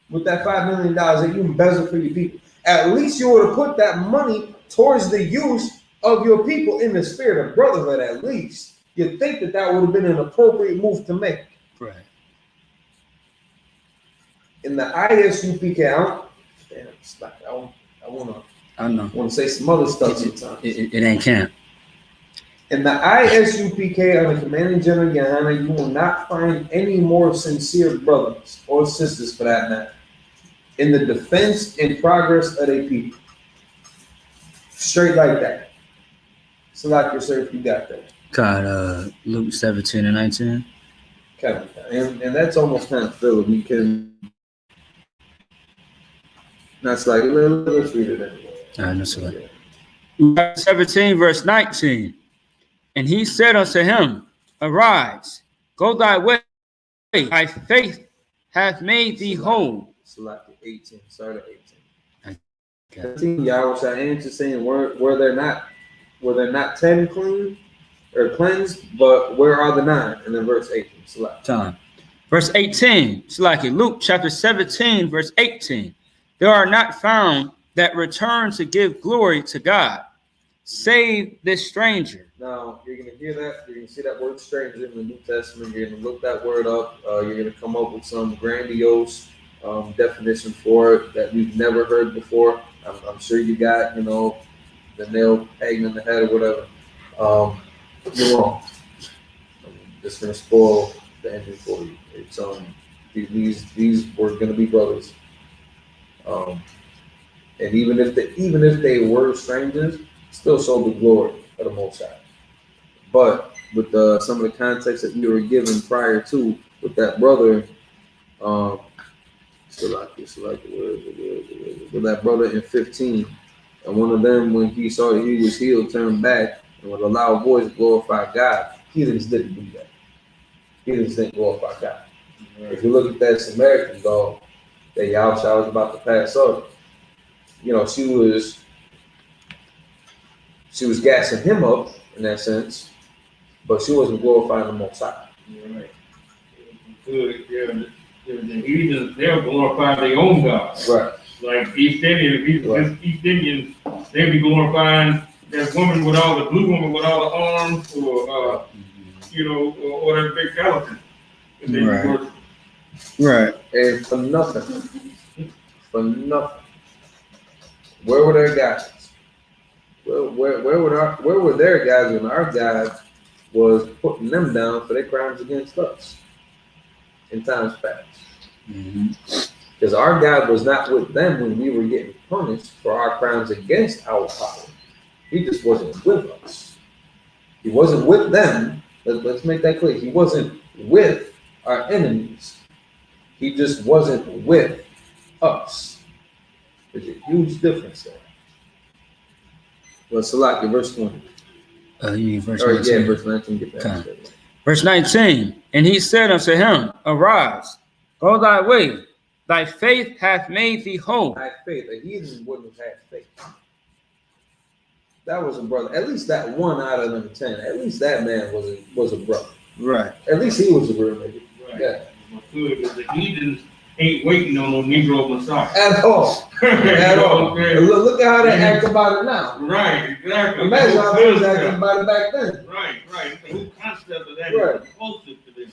with that $5 million that you embezzled for your people. At least you would have put that money towards the use of your people in the spirit of brotherhood. At least you'd think that would have been an appropriate move to make. Right. In the I.S.U.P.K, I want to say some other stuff sometimes. It ain't camp. In the I.S.U.P.K on the commanding general YAHANNA, you will not find any more sincere brothers or sisters, for that matter, in the defense and progress of their people. Straight like that. Select your sir if you got that. God, Luke 17 and 19. Okay. And that's almost kind of filler. We can. That's like, let's read it anyway. All right, that's right. 17 verse 19. And he said unto him, Arise, go thy way, thy faith hath made thee whole. Select 18. Start at 18. Okay. 17, Yahweh shall answer saying, were there not 10 clean or cleansed, but where are the 9? And then verse 18. Select. Time. Verse 18. It's like in Luke chapter 17, verse 18. There are not found that return to give glory to God, save this stranger. Now, you're going to hear that. You're going to see that word stranger in the New Testament. You're going to look that word up. You're going to come up with some grandiose definition for it that we've never heard before. I'm sure you got, the nail hanging in the head or whatever. You're wrong. I'm just going to spoil the ending for you. It's these were going to be brothers. And even if they were strangers, still showed the glory of the Most High. But with some of the context that we were given prior to, with that brother, with that brother in 15, and one of them, when he saw that he was healed, turned back and with a loud voice glorify God. Heathens didn't do that. Heathens didn't glorify God. Right. If you look at that Samaritan dog that Yahusha was about to pass up, she was gassing him up in that sense, but she wasn't glorifying the Most High. Right. Good. Yeah. The heathens, they'll glorify their own God. Right. Like East Indians, they'll be glorifying that woman with all the blue woman with all the arms, or or that big elephant. Right. Right. And for nothing. Where were their guys? Where were their guys when our God was putting them down for their crimes against us in times past? Because our God was not with them when we were getting punished for our crimes against our power. He just wasn't with us. He wasn't with them. Let's make that clear. He wasn't with our enemies. He just wasn't with us. There's a huge difference there. Well, Salaki, verse 20. You mean verse 19? Yeah, verse 19. Get that. Okay. Verse 19. And he said unto him, Arise, go thy way. Thy faith hath made thee whole. Thy faith. A heathen wouldn't have had faith. That was a brother. At least that one out of them 10. At least that man was a brother. Right. At least he was a real nigga. Right. Yeah. Good, because the heathens ain't waiting on no Negro Messiah. At all. At all. Look at how they act about it now. Right, exactly. Imagine how they was acting about it back then. Right. The whole concept of that Right. is repulsive to this.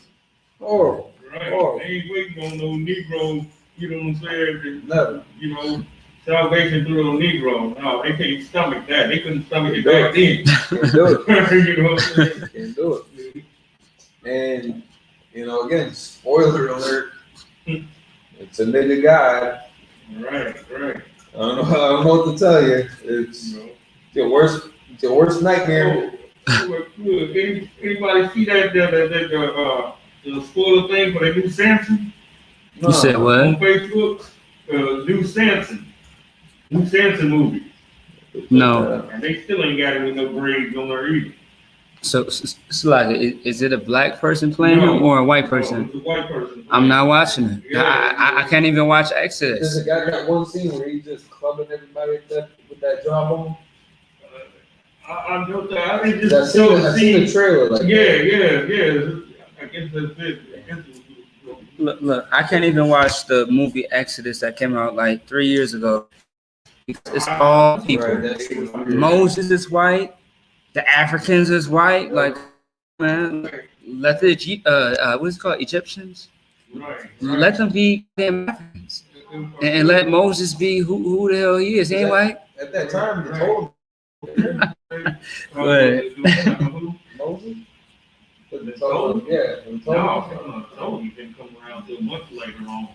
Horrible. Right. Horrible. They ain't waiting on no Negro, you know what I'm saying? Never. Salvation through a Negro. No, they can't stomach that. They couldn't stomach it back then. Can't do it. You know what I'm saying? Can't do it. And, again, spoiler alert. It's a nigga God. Right. I don't know what to tell you. It's your worst nightmare. Anybody see that the spoiler thing for the new Samson? You said what? On Facebook, new Samson movie. No. And they still ain't got it with no braids on there either. So is it a black person playing him or a white person? No, it's a white person. I'm not watching it. Yeah. I can't even watch Exodus. There's a guy got one scene where he's just clubbing everybody with that jawbone. I know that. I just I've seen the trailer. Like yeah. I guess that's it. Look, I can't even watch the movie Exodus that came out like 3 years ago. It's all people. Right, Moses is white. The Africans is white. Like, man, let the what's it called, Egyptians? Right. Let them be them Africans, and let Moses be who the hell he is. He ain't white. At that time, they told him. Moses? No, he didn't come around till much later on.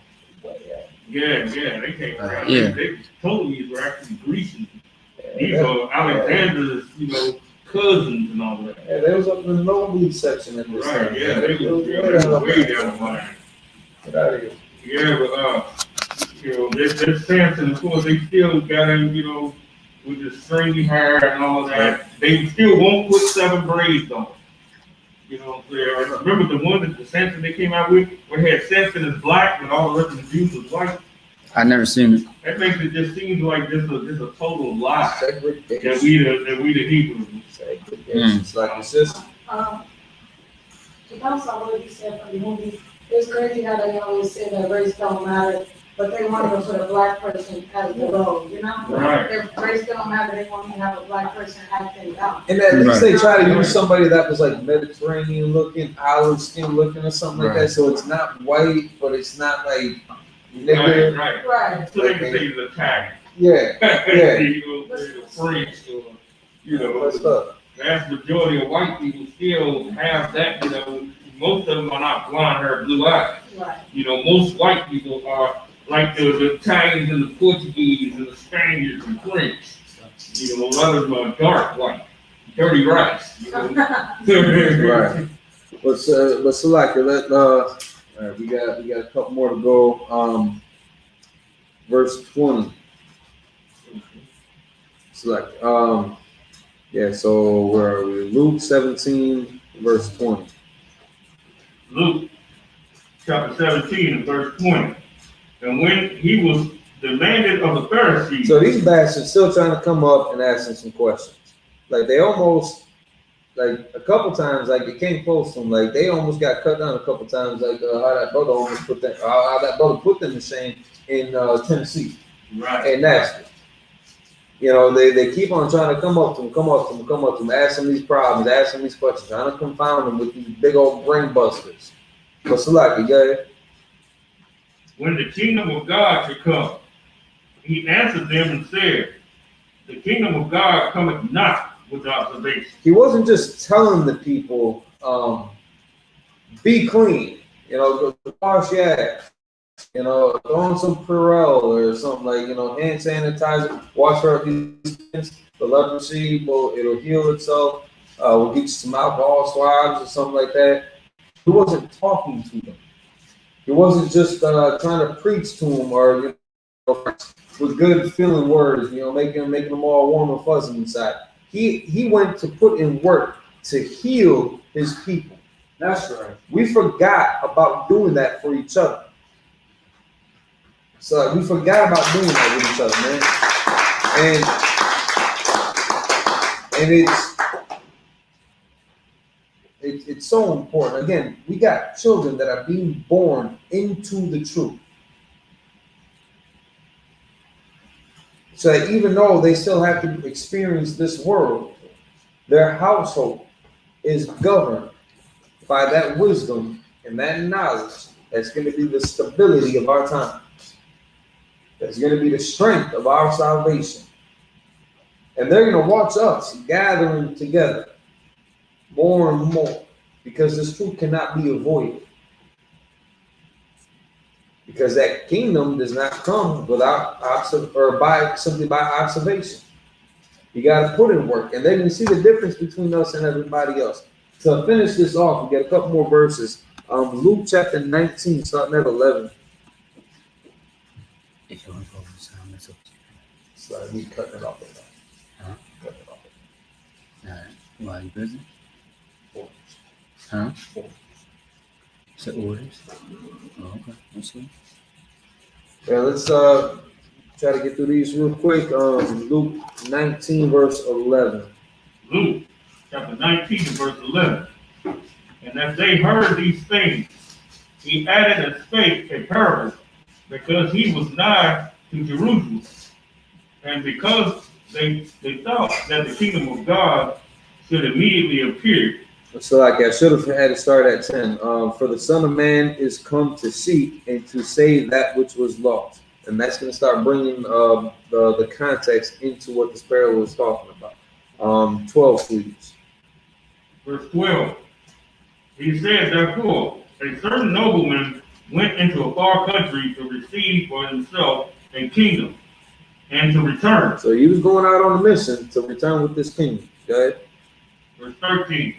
Yeah, they came around. They told me were actually Grecians. These are Alexander's, cousins and all that. Yeah, they was up in the nosebleed section in this Right, time. yeah, they was way down the line. Get out of here. Yeah, but this Samson, of course, they still got him, with the stringy hair and all that. They still won't put 7 braids on. You know what I'm saying? I remember the one that the Samson they came out with, where it had Samson is black and all the rest of the Jews was white. I never seen it. That makes it just seem like just a total lie that Segregation. we the Hebrews. Segregation. It's like it's just To bounce on what you said from the movie, it's crazy how they always say that race don't matter, but they want to put a black person as the role, you know? Right. If race don't matter, they want to have a black person acting out. and at least Right. they try to use somebody that was like Mediterranean looking, olive skin looking, or something like Right. that. So it's not white, but it's not like Right, nigga. right. Right. So they can say he's Italian. Yeah, yeah. You know, the French, or, you know, What's up? the vast majority of white people still have that, you know, most of them are not blonde hair, blue eyes. Right. You know, most white people are like the Italians and the Portuguese and the Spaniards and French. You know, a lot of them are dark white, dirty rice, you know. Right. But Salaka, all right, we got a couple more to go. Verse 20. Salaka, yeah. So where are we? Luke 17, verse 20. Luke chapter 17 and verse 20. And when he was demanded of the Pharisees, So these bastards still trying to come up and asking some questions. Like they almost, like a couple times, like it came close to them. Like they almost got cut down a couple times. Like how that brother almost put that, how that brother put them to shame in Tennessee right, and Nashville. You know, they keep on trying to come up to them, ask them these problems, ask them these questions, trying to confound them with these big old brain busters. But Salaki, go ahead. when the kingdom of God should come, he answered them and said, the kingdom of God cometh not with observation. He wasn't just telling the people, be clean, you know, go wash your ass, you know, throw on some Purell or something like, you know, hand sanitizer, wash her these things, the leprosy, well, it'll heal itself. We'll get you some alcohol swabs or something like that. He wasn't talking to them. He wasn't just trying to preach to them or, you know, with good feeling words, you know, making them all warm and fuzzy inside. He went to put in work to heal his people. That's right. We forgot about doing that for each other. So we forgot about doing that with each other, man. And it's so important. Again, we got children that are being born into the truth. So that even though they still have to experience this world, their household is governed by that wisdom and that knowledge that's going to be the stability of our times. That's going to be the strength of our salvation. And they're going to watch us gathering together more and more because this truth cannot be avoided. Because that kingdom does not come without simply by observation. You got to put in work, and then you see the difference between us and everybody else. To finish this off, we got a couple more verses. Luke chapter 19, starting at 11. If you want to go over some, it's okay. So I need cutting it off. Huh? Cutting it off. All right. Why are you busy? Four. Huh? So orders? Oh, okay. That's good. Yeah, let's try to get through these real quick. Luke 19, verse 11. Luke chapter 19 and verse 11. And as they heard these things, he added and spake a parable, because he was nigh to Jerusalem, and because they thought that the kingdom of God should immediately appear. So like I should have had to start at 10. For the Son of Man is come to seek and to save that which was lost. And that's going to start bringing the context into what this parable is talking about. 12, please. Verse 12. He said, therefore, a certain nobleman went into a far country to receive for himself a kingdom and to return. So he was going out on a mission to return with this kingdom. Go ahead. Verse 13.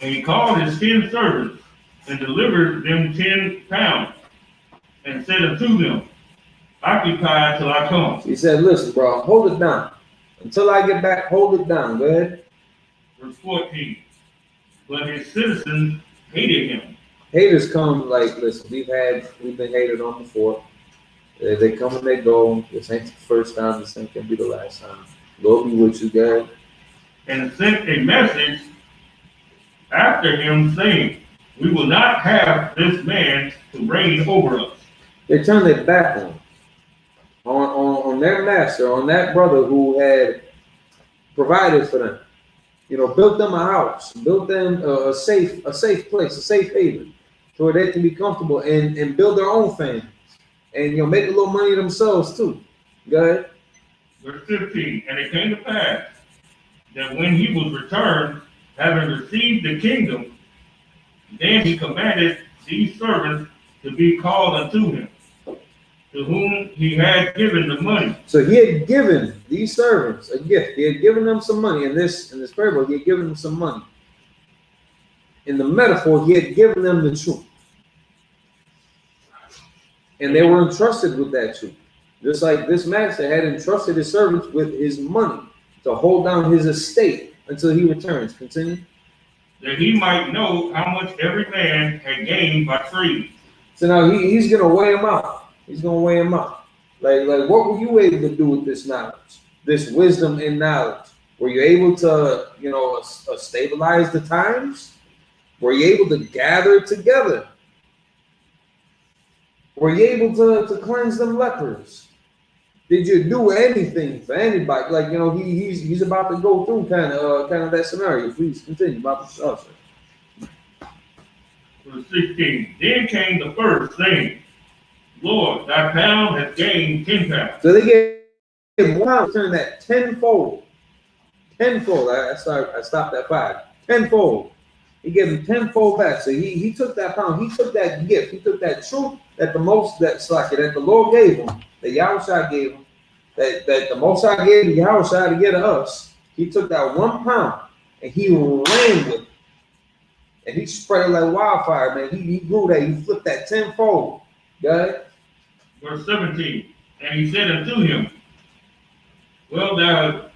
And he called his 10 servants and delivered them 10 pounds and said unto them, occupy till I come. He said, listen, bro, hold it down. Until I get back, hold it down. Go ahead. Verse 14. But his citizens hated him. Haters come like, listen, we've been hated on before. They come and they go. This ain't the first time. This ain't gonna be the last time. Lord be with you, God. And sent a message after him, saying, we will not have this man to reign over us. They turned their back on their master, on that brother who had provided for them. You know, built them a house, built them a safe place, a safe haven, so where they can be comfortable and build their own family, and you know, make a little money themselves too. Go ahead. Verse 15, and it came to pass that when he was returned, having received the kingdom, then he commanded these servants to be called unto him, to whom he had given the money. So he had given these servants a gift. He had given them some money in this parable. He had given them some money. In the metaphor, he had given them the truth, and they were entrusted with that truth. Just like this master had entrusted his servants with his money to hold down his estate until he returns. Continue. That he might know how much every man had gained by trading. So now he's gonna weigh them out. He's gonna weigh them out. Like what were you able to do with this knowledge, this wisdom and knowledge? Were you able to, you know, stabilize the times? Were you able to gather together? Were you able to cleanse them lepers? Did you do anything for anybody? Like, you know, he's about to go through kind of that scenario. Please continue, Bible stuff. Verse 16, then came the first, saying, Lord, thy pound hath gained 10 pounds. So they gave him 1 pound, turn that tenfold. Tenfold. I stopped at 5. Tenfold. He gave him tenfold back. So he took that pound. He took that gift. He took that truth that the Lord gave him, that Yahushua gave him, that the Most High gave to Yahushua to get to us. He took that 1 pound and he ran with it. And he spread it like wildfire, man. He grew that. He flipped that tenfold. Got it? Verse 17, and he said unto him, Well, thou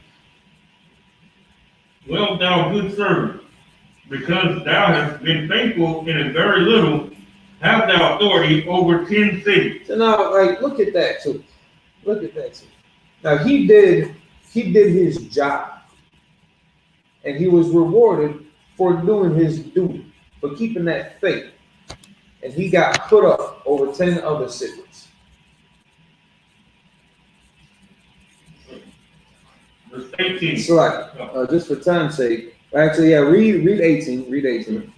good servant, because thou hast been faithful in a very little, have thou authority over 10 cities. So now, like, look at that too. Look at that too. Now he did his job, and he was rewarded for doing his duty, for keeping that faith, and he got put up over 10 other cities. Verse 18. So, like, just for time's sake, actually, yeah, read 18. Read 18.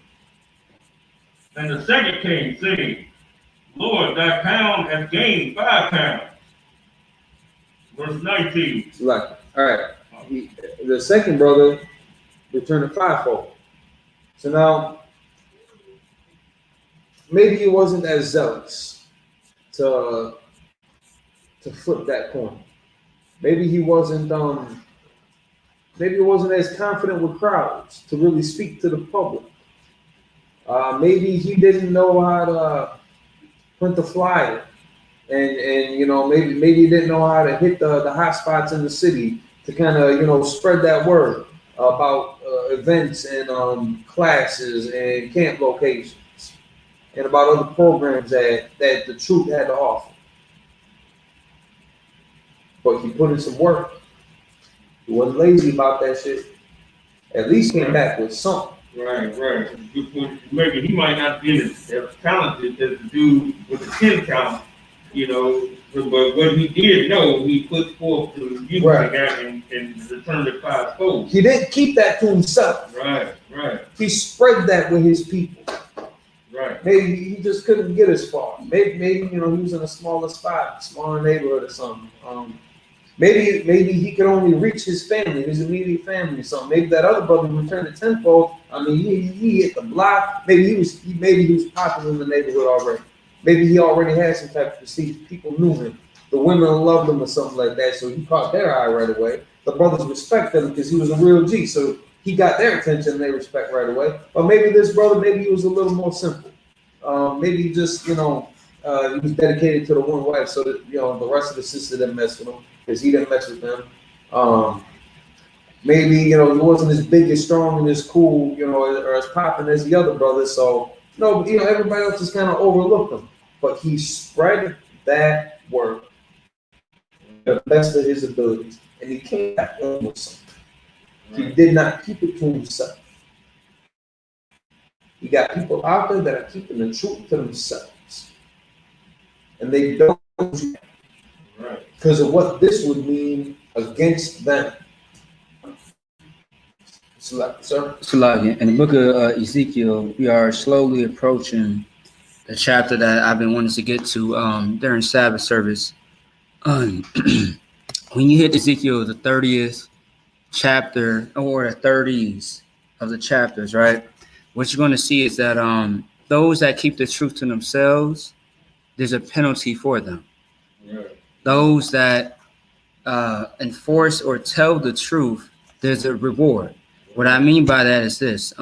And the second came, saying, Lord, thy pound hath gained 5 pounds. Verse 19. So, like, all right, the second brother returned a fivefold. So now, maybe he wasn't as zealous to flip that coin. Maybe he wasn't as confident with crowds to really speak to the public. Maybe he didn't know how to print the flyer, and you know, maybe he didn't know how to hit the hot spots in the city to kind of, you know, spread that word about events and classes and camp locations and about other programs that the truth had to offer. But he put in some work. He wasn't lazy about that shit. At least came back with something. Right. Good point. Maybe he might not be as talented as the dude with the 10 count, you know, but what he did know, he put forth to use Right. that and returned it 5-fold. He didn't keep that to himself. Right. He spread that with his people. Right. Maybe he just couldn't get as far. Maybe you know, he was in a smaller spot, smaller neighborhood or something. Maybe he could only reach his family, his immediate family or something. Maybe that other brother returned it tenfold. I mean, he hit the block. Maybe he was popular in the neighborhood already. Maybe he already had some type of prestige. People knew him. The women loved him or something like that. So he caught their eye right away. The brothers respected him because he was a real G. So he got their attention and they respect right away. But maybe this brother, maybe he was a little more simple. Maybe he just, you know, he was dedicated to the one wife, so that, you know, the rest of the sisters didn't mess with him because he didn't mess with them. Maybe, you know, he wasn't as big, as strong, and as cool, you know, or as popping as the other brothers. So, no, you know, everybody else just kind of overlooked him. But he spread that work to the best of his abilities, and he came back with something. He did not keep it to himself. You got people out there that are keeping the truth to themselves, and they don't because of what this would mean against them. Sir? In the book of Ezekiel, we are slowly approaching the chapter that I've been wanting to get to during Sabbath service. When you hit Ezekiel, the 30th chapter or the 30s of the chapters, right? What you're going to see is that those that keep the truth to themselves, there's a penalty for them. Right. Those that enforce or tell the truth, there's a reward. What I mean by that is this: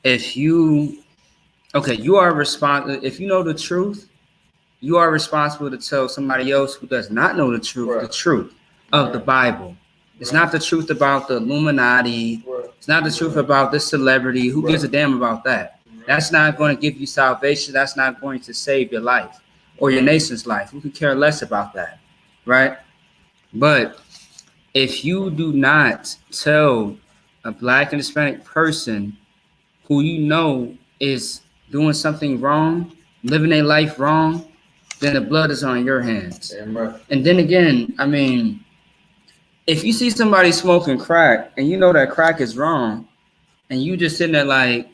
if you are responsible. If you know the truth, you are responsible to tell somebody else who does not know the truth, the truth of the Bible. It's not the truth about the Illuminati. It's not the truth about this celebrity. Who gives a damn about that? That's not going to give you salvation. That's not going to save your life or your nation's life. We could care less about that, right? But if you do not tell a Black and Hispanic person who you know is doing something wrong, living their life wrong, then the blood is on your hands. And then again, I mean, if you see somebody smoking crack and you know that crack is wrong, and you just sitting there like,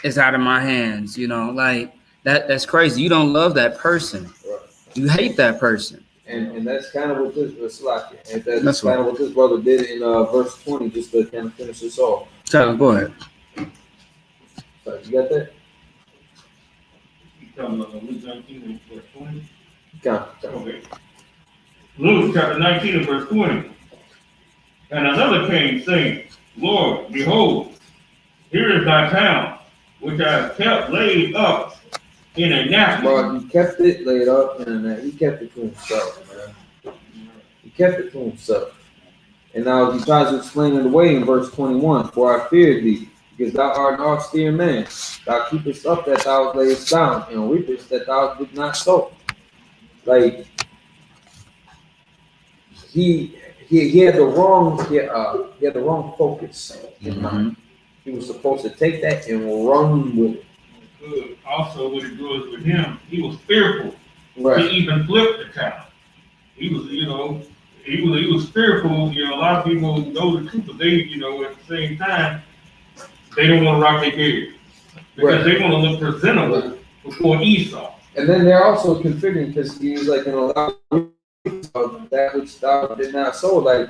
it's out of my hands, you know, like that's crazy. You don't love that person. You hate that person. And that's kind of what this that's kind of what this brother did in verse 20, just to kind of finish this off. So go ahead. So, you got that? Luke 19 and verse 20. Okay. Luke chapter 19 and verse 20. And another came saying, Lord, behold, here is thy town, which I have kept laid up in a napkin. Bro, he kept it laid up in a napkin. He kept it to himself, man. He kept it to himself. And now he tries to explain it away in verse 21. For I feared thee, because thou art an austere man. Thou keepest up that thou layest down, and weepest that thou did not sow. Like, he had the wrong focus in mind. He was supposed to take that and run with it. Also, what it was with him, he was fearful to even flip the town. He was, he was fearful. A lot of people know the truth, but they, at the same time, they don't want to rock their beard because they want to look presentable before Esau. And then they're also configuring because he's like, that which thou did not sow, like,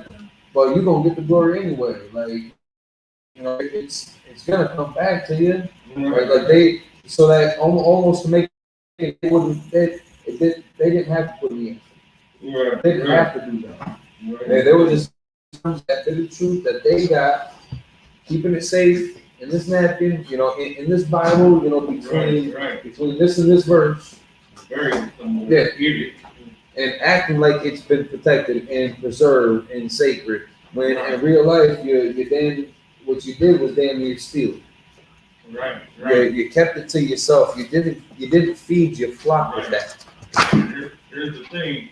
but you're gonna get the glory anyway. Like, it's gonna come back to you. Right? Like so that almost to make it, they didn't have to put me in. They didn't have to do that. There was just that bit of truth that they got, keeping it safe in this napkin, in this Bible, between this and this verse. And acting like it's been protected and preserved and sacred. When in real life, what you did was damn near steal. Right. You kept it to yourself. You didn't feed your flock with that. Here's the thing,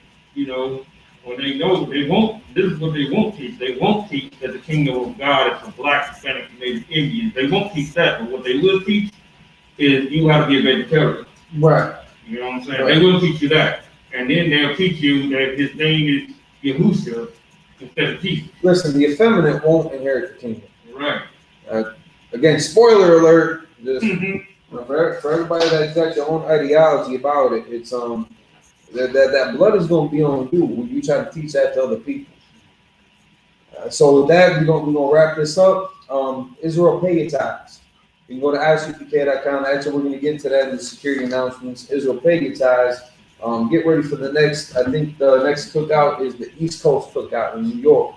when they know they won't. This is what they won't teach. They won't teach that the kingdom of God is for Black, Hispanic, and Native Indians. They won't teach that. But what they will teach is you have to be a vegetarian. Right. You know what I'm saying? Right. They will teach you that. And then they'll teach you that his name is Yahusha instead of Jesus. Listen, the effeminate won't inherit the kingdom. Right. Again, spoiler alert. Just for everybody that's got your own ideology about it, it's that blood is going to be on you when you try to teach that to other people. So with that, we're gonna wrap this up. Israel, pay your tithes. You can go to I.S.U.P.K.com. Actually, we're going to get into that in the security announcements. Israel, pay your tithes. Get ready for the next. I think the next cookout is the East Coast cookout in New York,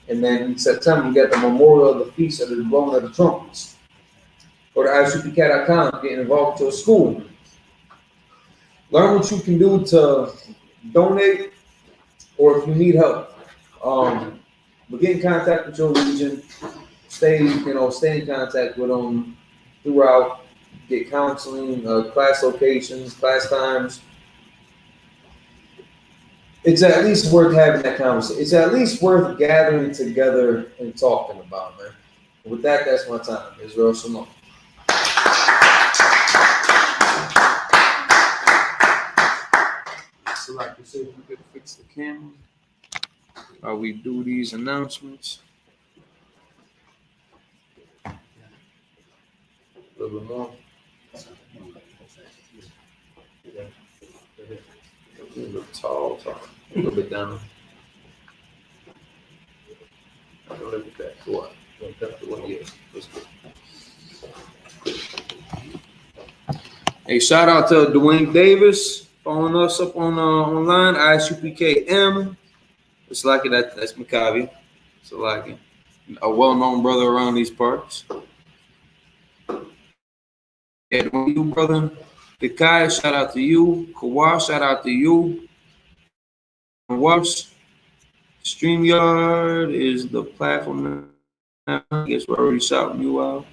and then in September we got the memorial of the feast of the blowing of the trumpets. Go to I.S.U.P.K.com. Get involved to a school. Learn what you can do to donate, or if you need help. But get in contact with your region. Stay in contact with them throughout. Get counseling, class locations, class times. it's at least worth having that conversation. It's at least worth gathering together and talking about, man. With that, that's my time. Israel Shalom. So like you said, we could fix the camera while we do these announcements. A little bit more. A little tall. A little bit down. A little bit back. What? Yeah, let's go. Hey, shout out to Dwayne Davis following us up on online. I.S.U.P.K. It's like it. That's Maccabi. So like it. A well-known brother around these parts. And you, brother. Pikai, shout out to you. Kawa, shout out to you. Wash. StreamYard is the platform. I guess we're already shouting you out.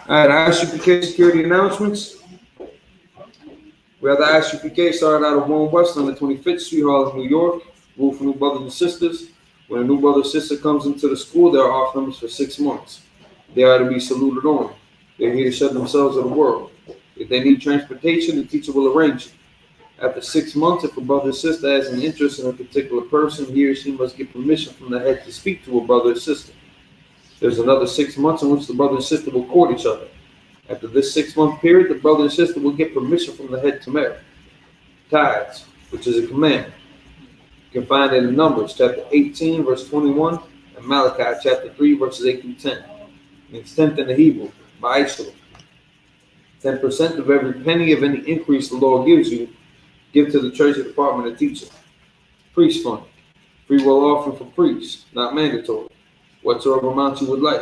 All right, I.S.U.P.K. security announcements. We have the I.S.U.P.K. started out of 1 West on the 25th Street, Harlem, New York. Rule for new brothers and sisters. When a new brother or sister comes into the school, they are off limits for 6 months. They are to be saluted on. They're here to shut themselves of the world. If they need transportation, the teacher will arrange it. After 6 months, if a brother or sister has an interest in a particular person, he or she must get permission from the head to speak to a brother or sister. There's another 6 months in which the brother and sister will court each other. After this 6-month period, the brother and sister will get permission from the head to marry. Tithes, which is a command. You can find it in Numbers chapter 18, verse 21, and Malachi chapter 3, verses 8 through 10. It's 10th in the Hebrew, Y.A.H.U.P.K. 10% of every penny of any increase the Lord gives you, give to the treasury department of teacher. Priest fund, free will offering for priests, not mandatory. Whatsoever amount you would like.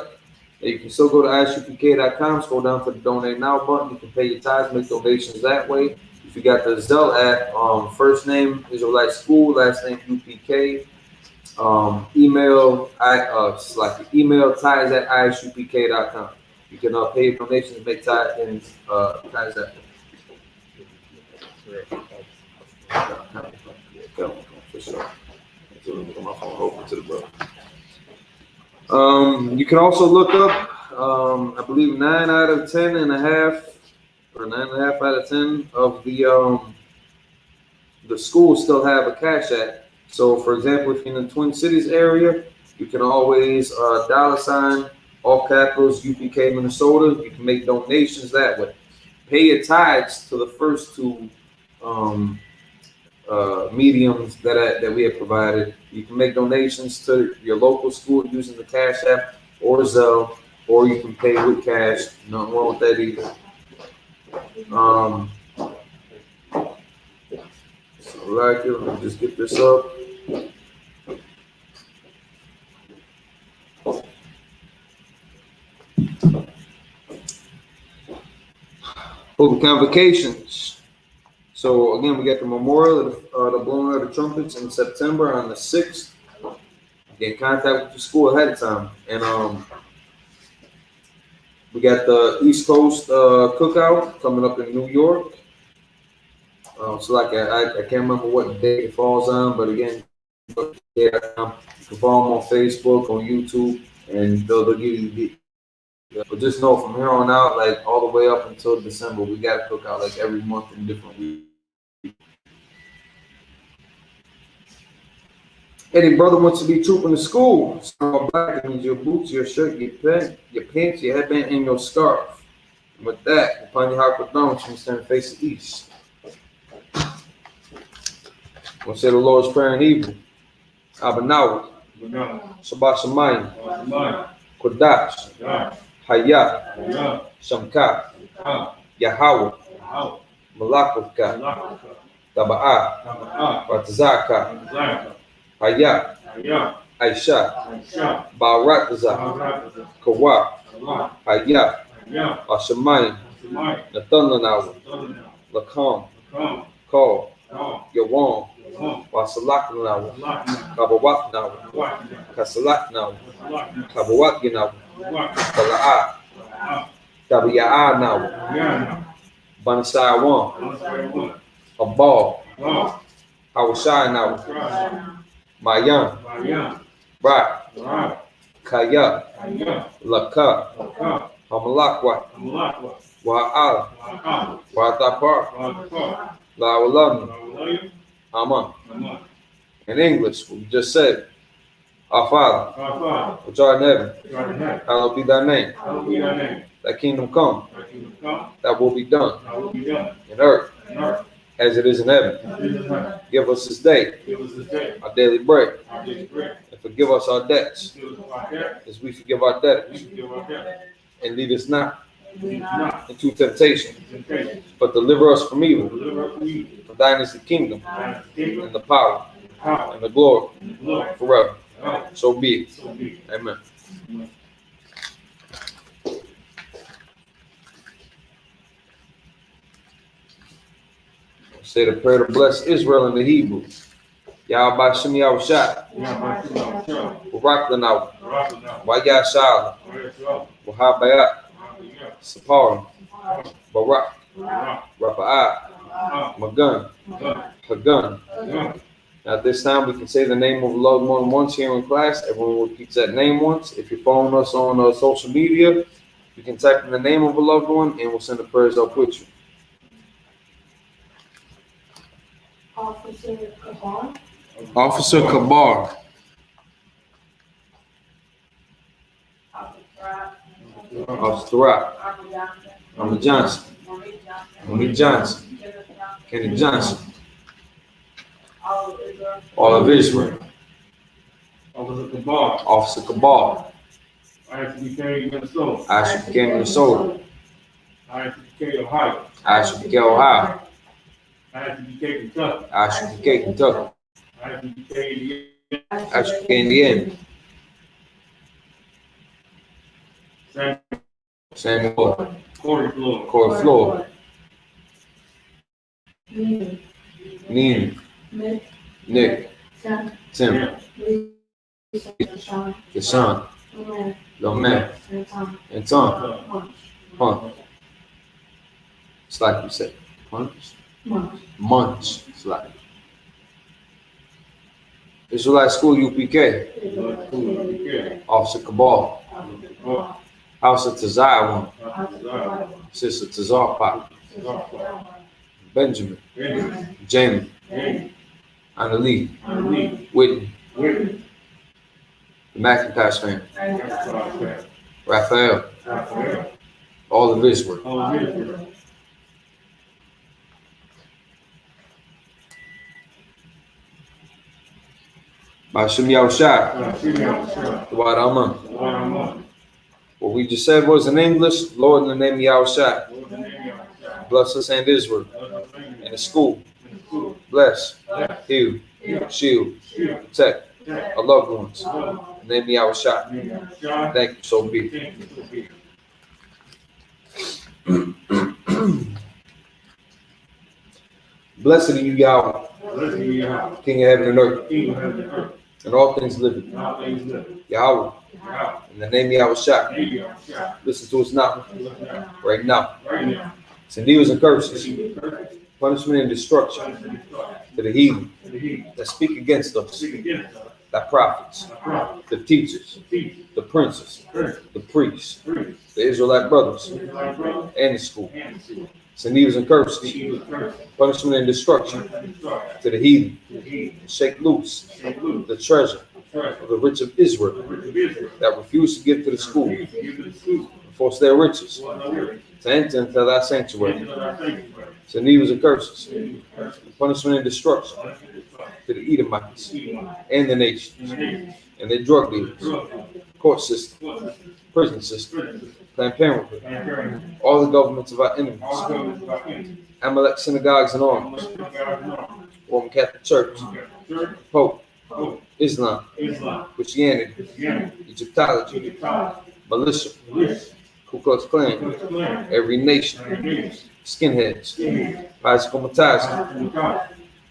Now you can still go to I.S.U.P.K.com, scroll down to the donate now button. You can pay your tithes, make donations that way. If you got the Zelle app, first name Israelite School, last name U.P.K. Email email tithes at I.S.U.P.K.com. You can pay your donations, make tithes and tithes that way. For sure. My phone open to the brother. You can also look up, I believe 9 out of 10 and a half, or 9.5 out of 10 of the schools still have a cash app. So, for example, if you're in the Twin Cities area, you can always $ all capitals U.P.K. Minnesota. You can make donations that way. Pay your tithes to the first 2 mediums that we have provided. You can make donations to your local school using the Cash App or Zelle, or you can pay with cash. Nothing wrong with that either. So like it, let me just get this up. Over convocations. So again, we got the memorial of the blowing of the trumpets in September on the 6th. Get in contact with the school ahead of time. And we got the East Coast cookout coming up in New York. So like I can't remember what day it falls on, but again, you can follow them on Facebook, on YouTube, and they'll give you. But just know from here on out, like all the way up until December, we got to cook out like every month in different weeks. Any brother wants to be trooping to school. So black means your boots, your shirt, your pants, your headband, and your scarf. And with that, upon your heart with down, you stand and face the east. We'll say the Lord's Prayer in Hebrew. Abanawa, Shabbat Shemayim, Kodash, Hayah, Shamka, Yahweh, Malakavka, Taba'ah, Batazaka, Hayah, Aisha, Ba'aratazah, Kawa, Hayah, Ashamayim, Nathanlanawa, Lakam, Kal, Yawam, Wasalaknawa, Kabawatnawa, Kasalaknawa, Kabawatginawa, Kala'ah, Kabiya'anawa, Banisaiwan, Abal, Hawashai Mayan, Ra, Kaya, Laka, Hamalakwa, Wa'ala, Watapar, La'ulam, Aman. In English, we just said, Our Father, which art in heaven, hallowed be thy name. Thy kingdom come, that will be done in earth as it is in heaven. Give us this day our daily bread, and forgive us our debts as we forgive our debtors. And lead us not into temptation, but deliver us from evil. For thine is the kingdom, and the power, and the glory, forever. So be it. Amen. Say the prayer to bless Israel in the Hebrew. Yahweh Shem Yahushai, Barak Lanaw, YAHANNA, Wahabayat, Sapar, Barak, Rafa'at, Magun, Hagun. Now at this time we can say the name of the Lord more than once here in class. Everyone repeats that name once. If you're following us on social media, you can type in the name of a loved one and we'll send the prayers up with you. Officer Kabar. Officer Kabar. Officer Rock. Ahmed Johnson. Monique Johnson. Kenny Johnson. All of Israel. Officer Kabar. I.S.U.P.K, Minnesota. I.S.U.P.K, Minnesota. I.S.U.P.K, Ohio. I.S.U.P.K, Ohio. I.S.U.P.K, Kentucky. I.S.U.P.K, Kentucky. I.S.U.P.K, Indiana. I.S.U.P.K, Indiana. Samuel. Corey, Florida. Corey, Florida. Nina. Nick. Tim. Deshaun. Loman. And Tom. Punch. It's like you said. Punch. Munch. It's like. Israelite School U.P.K. Officer Cabal. House of Tazai Sister Tazar Benjamin. Jamie. Annalie. Whitney. The McIntosh family. Raphael. All of Israel. By Shem Yahushai. What Aman. What we just said was in English, Lord, in the name of Yahushai. Bless us and Israel. And the school. Bless. Heal. Shield. Protect. Our loved ones. In the name of Yahushai. Thank you, so be it. Blessed are you, Yahweh, King of heaven and earth, and all things living. Yahweh, in the name of Yahushua, listen to us now, right now. Send evils and curses, punishment and destruction to the heathen that speak against us, thy prophets, the teachers, the princes, the priests, the Israelite brothers, and the school. Send evils and curses, punishment and destruction to the heathen. Shake loose the treasure of the rich of Israel that refuse to give to the school and force their riches to enter into thy sanctuary. Send evils and curses, punishment and destruction to the Edomites and the nations and their drug dealers, court system, prison system, Planned Parenthood, all the governments of our enemies, Amalek synagogues and arms, Roman Catholic Church, Pope, Islam, Christianity, Egyptology, militia, Ku Klux Klan, every nation, skinheads, bicycle Matazi,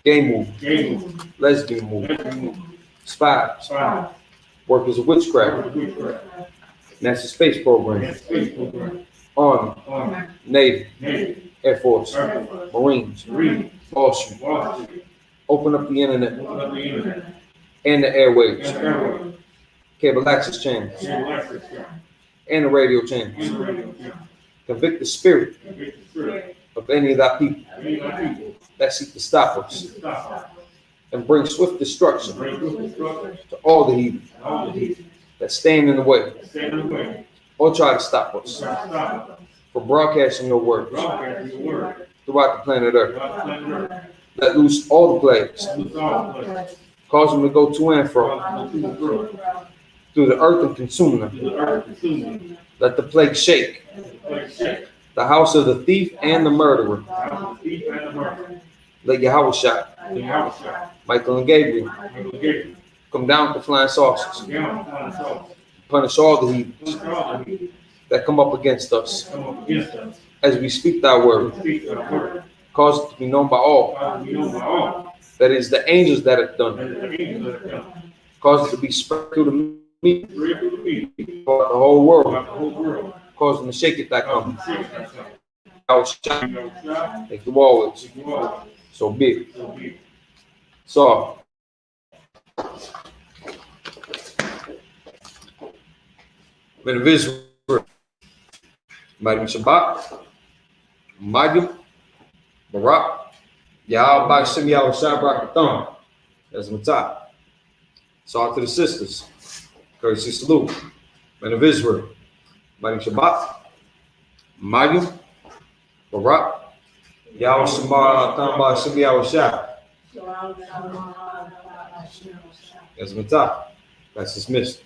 gay movement, lesbian movement, spies, workers of witchcraft, NASA space program, Army, Navy, Air Force, Marines, Wall Street, Open up the internet Open up the internet. and the airwaves, And everywhere. cable access channels, Civil access channel. and the radio And channels. the radio channel. Convict the spirit Convict the spirit of any of thy people of any of thy people that seek to stop to us stop us. and bring swift destruction Bring good destruction to all the heathen to all the heathen that stand in the way that stand in the way. or try to stop us Try to stop us. from broadcasting your words Broadcasting your word throughout the planet Earth. throughout the planet Earth. Let loose all the plagues, Loose all the places. cause them to go to and fro Cause them to and fro. through the earth and consume To them. the earth consuming. Let the plague shake The place shake. the house of the thief and the murderer. The house of the thief and the murderer. Let YAHANNA, The house shall. Michael and Gabriel Michael Gabriel. come down with the flying saucers, Down upon us all. punish all the heathens Punish all the heathen that come up against us come up against us. as we speak thy word. Speak thy word. Cause it to be known by all Cause we know by all that it is the angels that have done that it. the angels that have done. Cause it to be spread through the meat Spread through the people. throughout the whole world. Throughout the whole world. Cause them to shake it that Cause comes. the sick that come. Our shine. You know, shall. Thank you always. Take you all. So be it. So be it. So, men of Israel, Mighty Shabbat, Mighty Barak, Yahweh by Shem Yahweh Shabbat, that's my top. So out to the sisters, courtesy salute, men of Israel, Mighty Shabbat, Mighty Barak, Yahweh Shabbat, by Shem Yahweh Shabbat. That's my top. That's dismissed.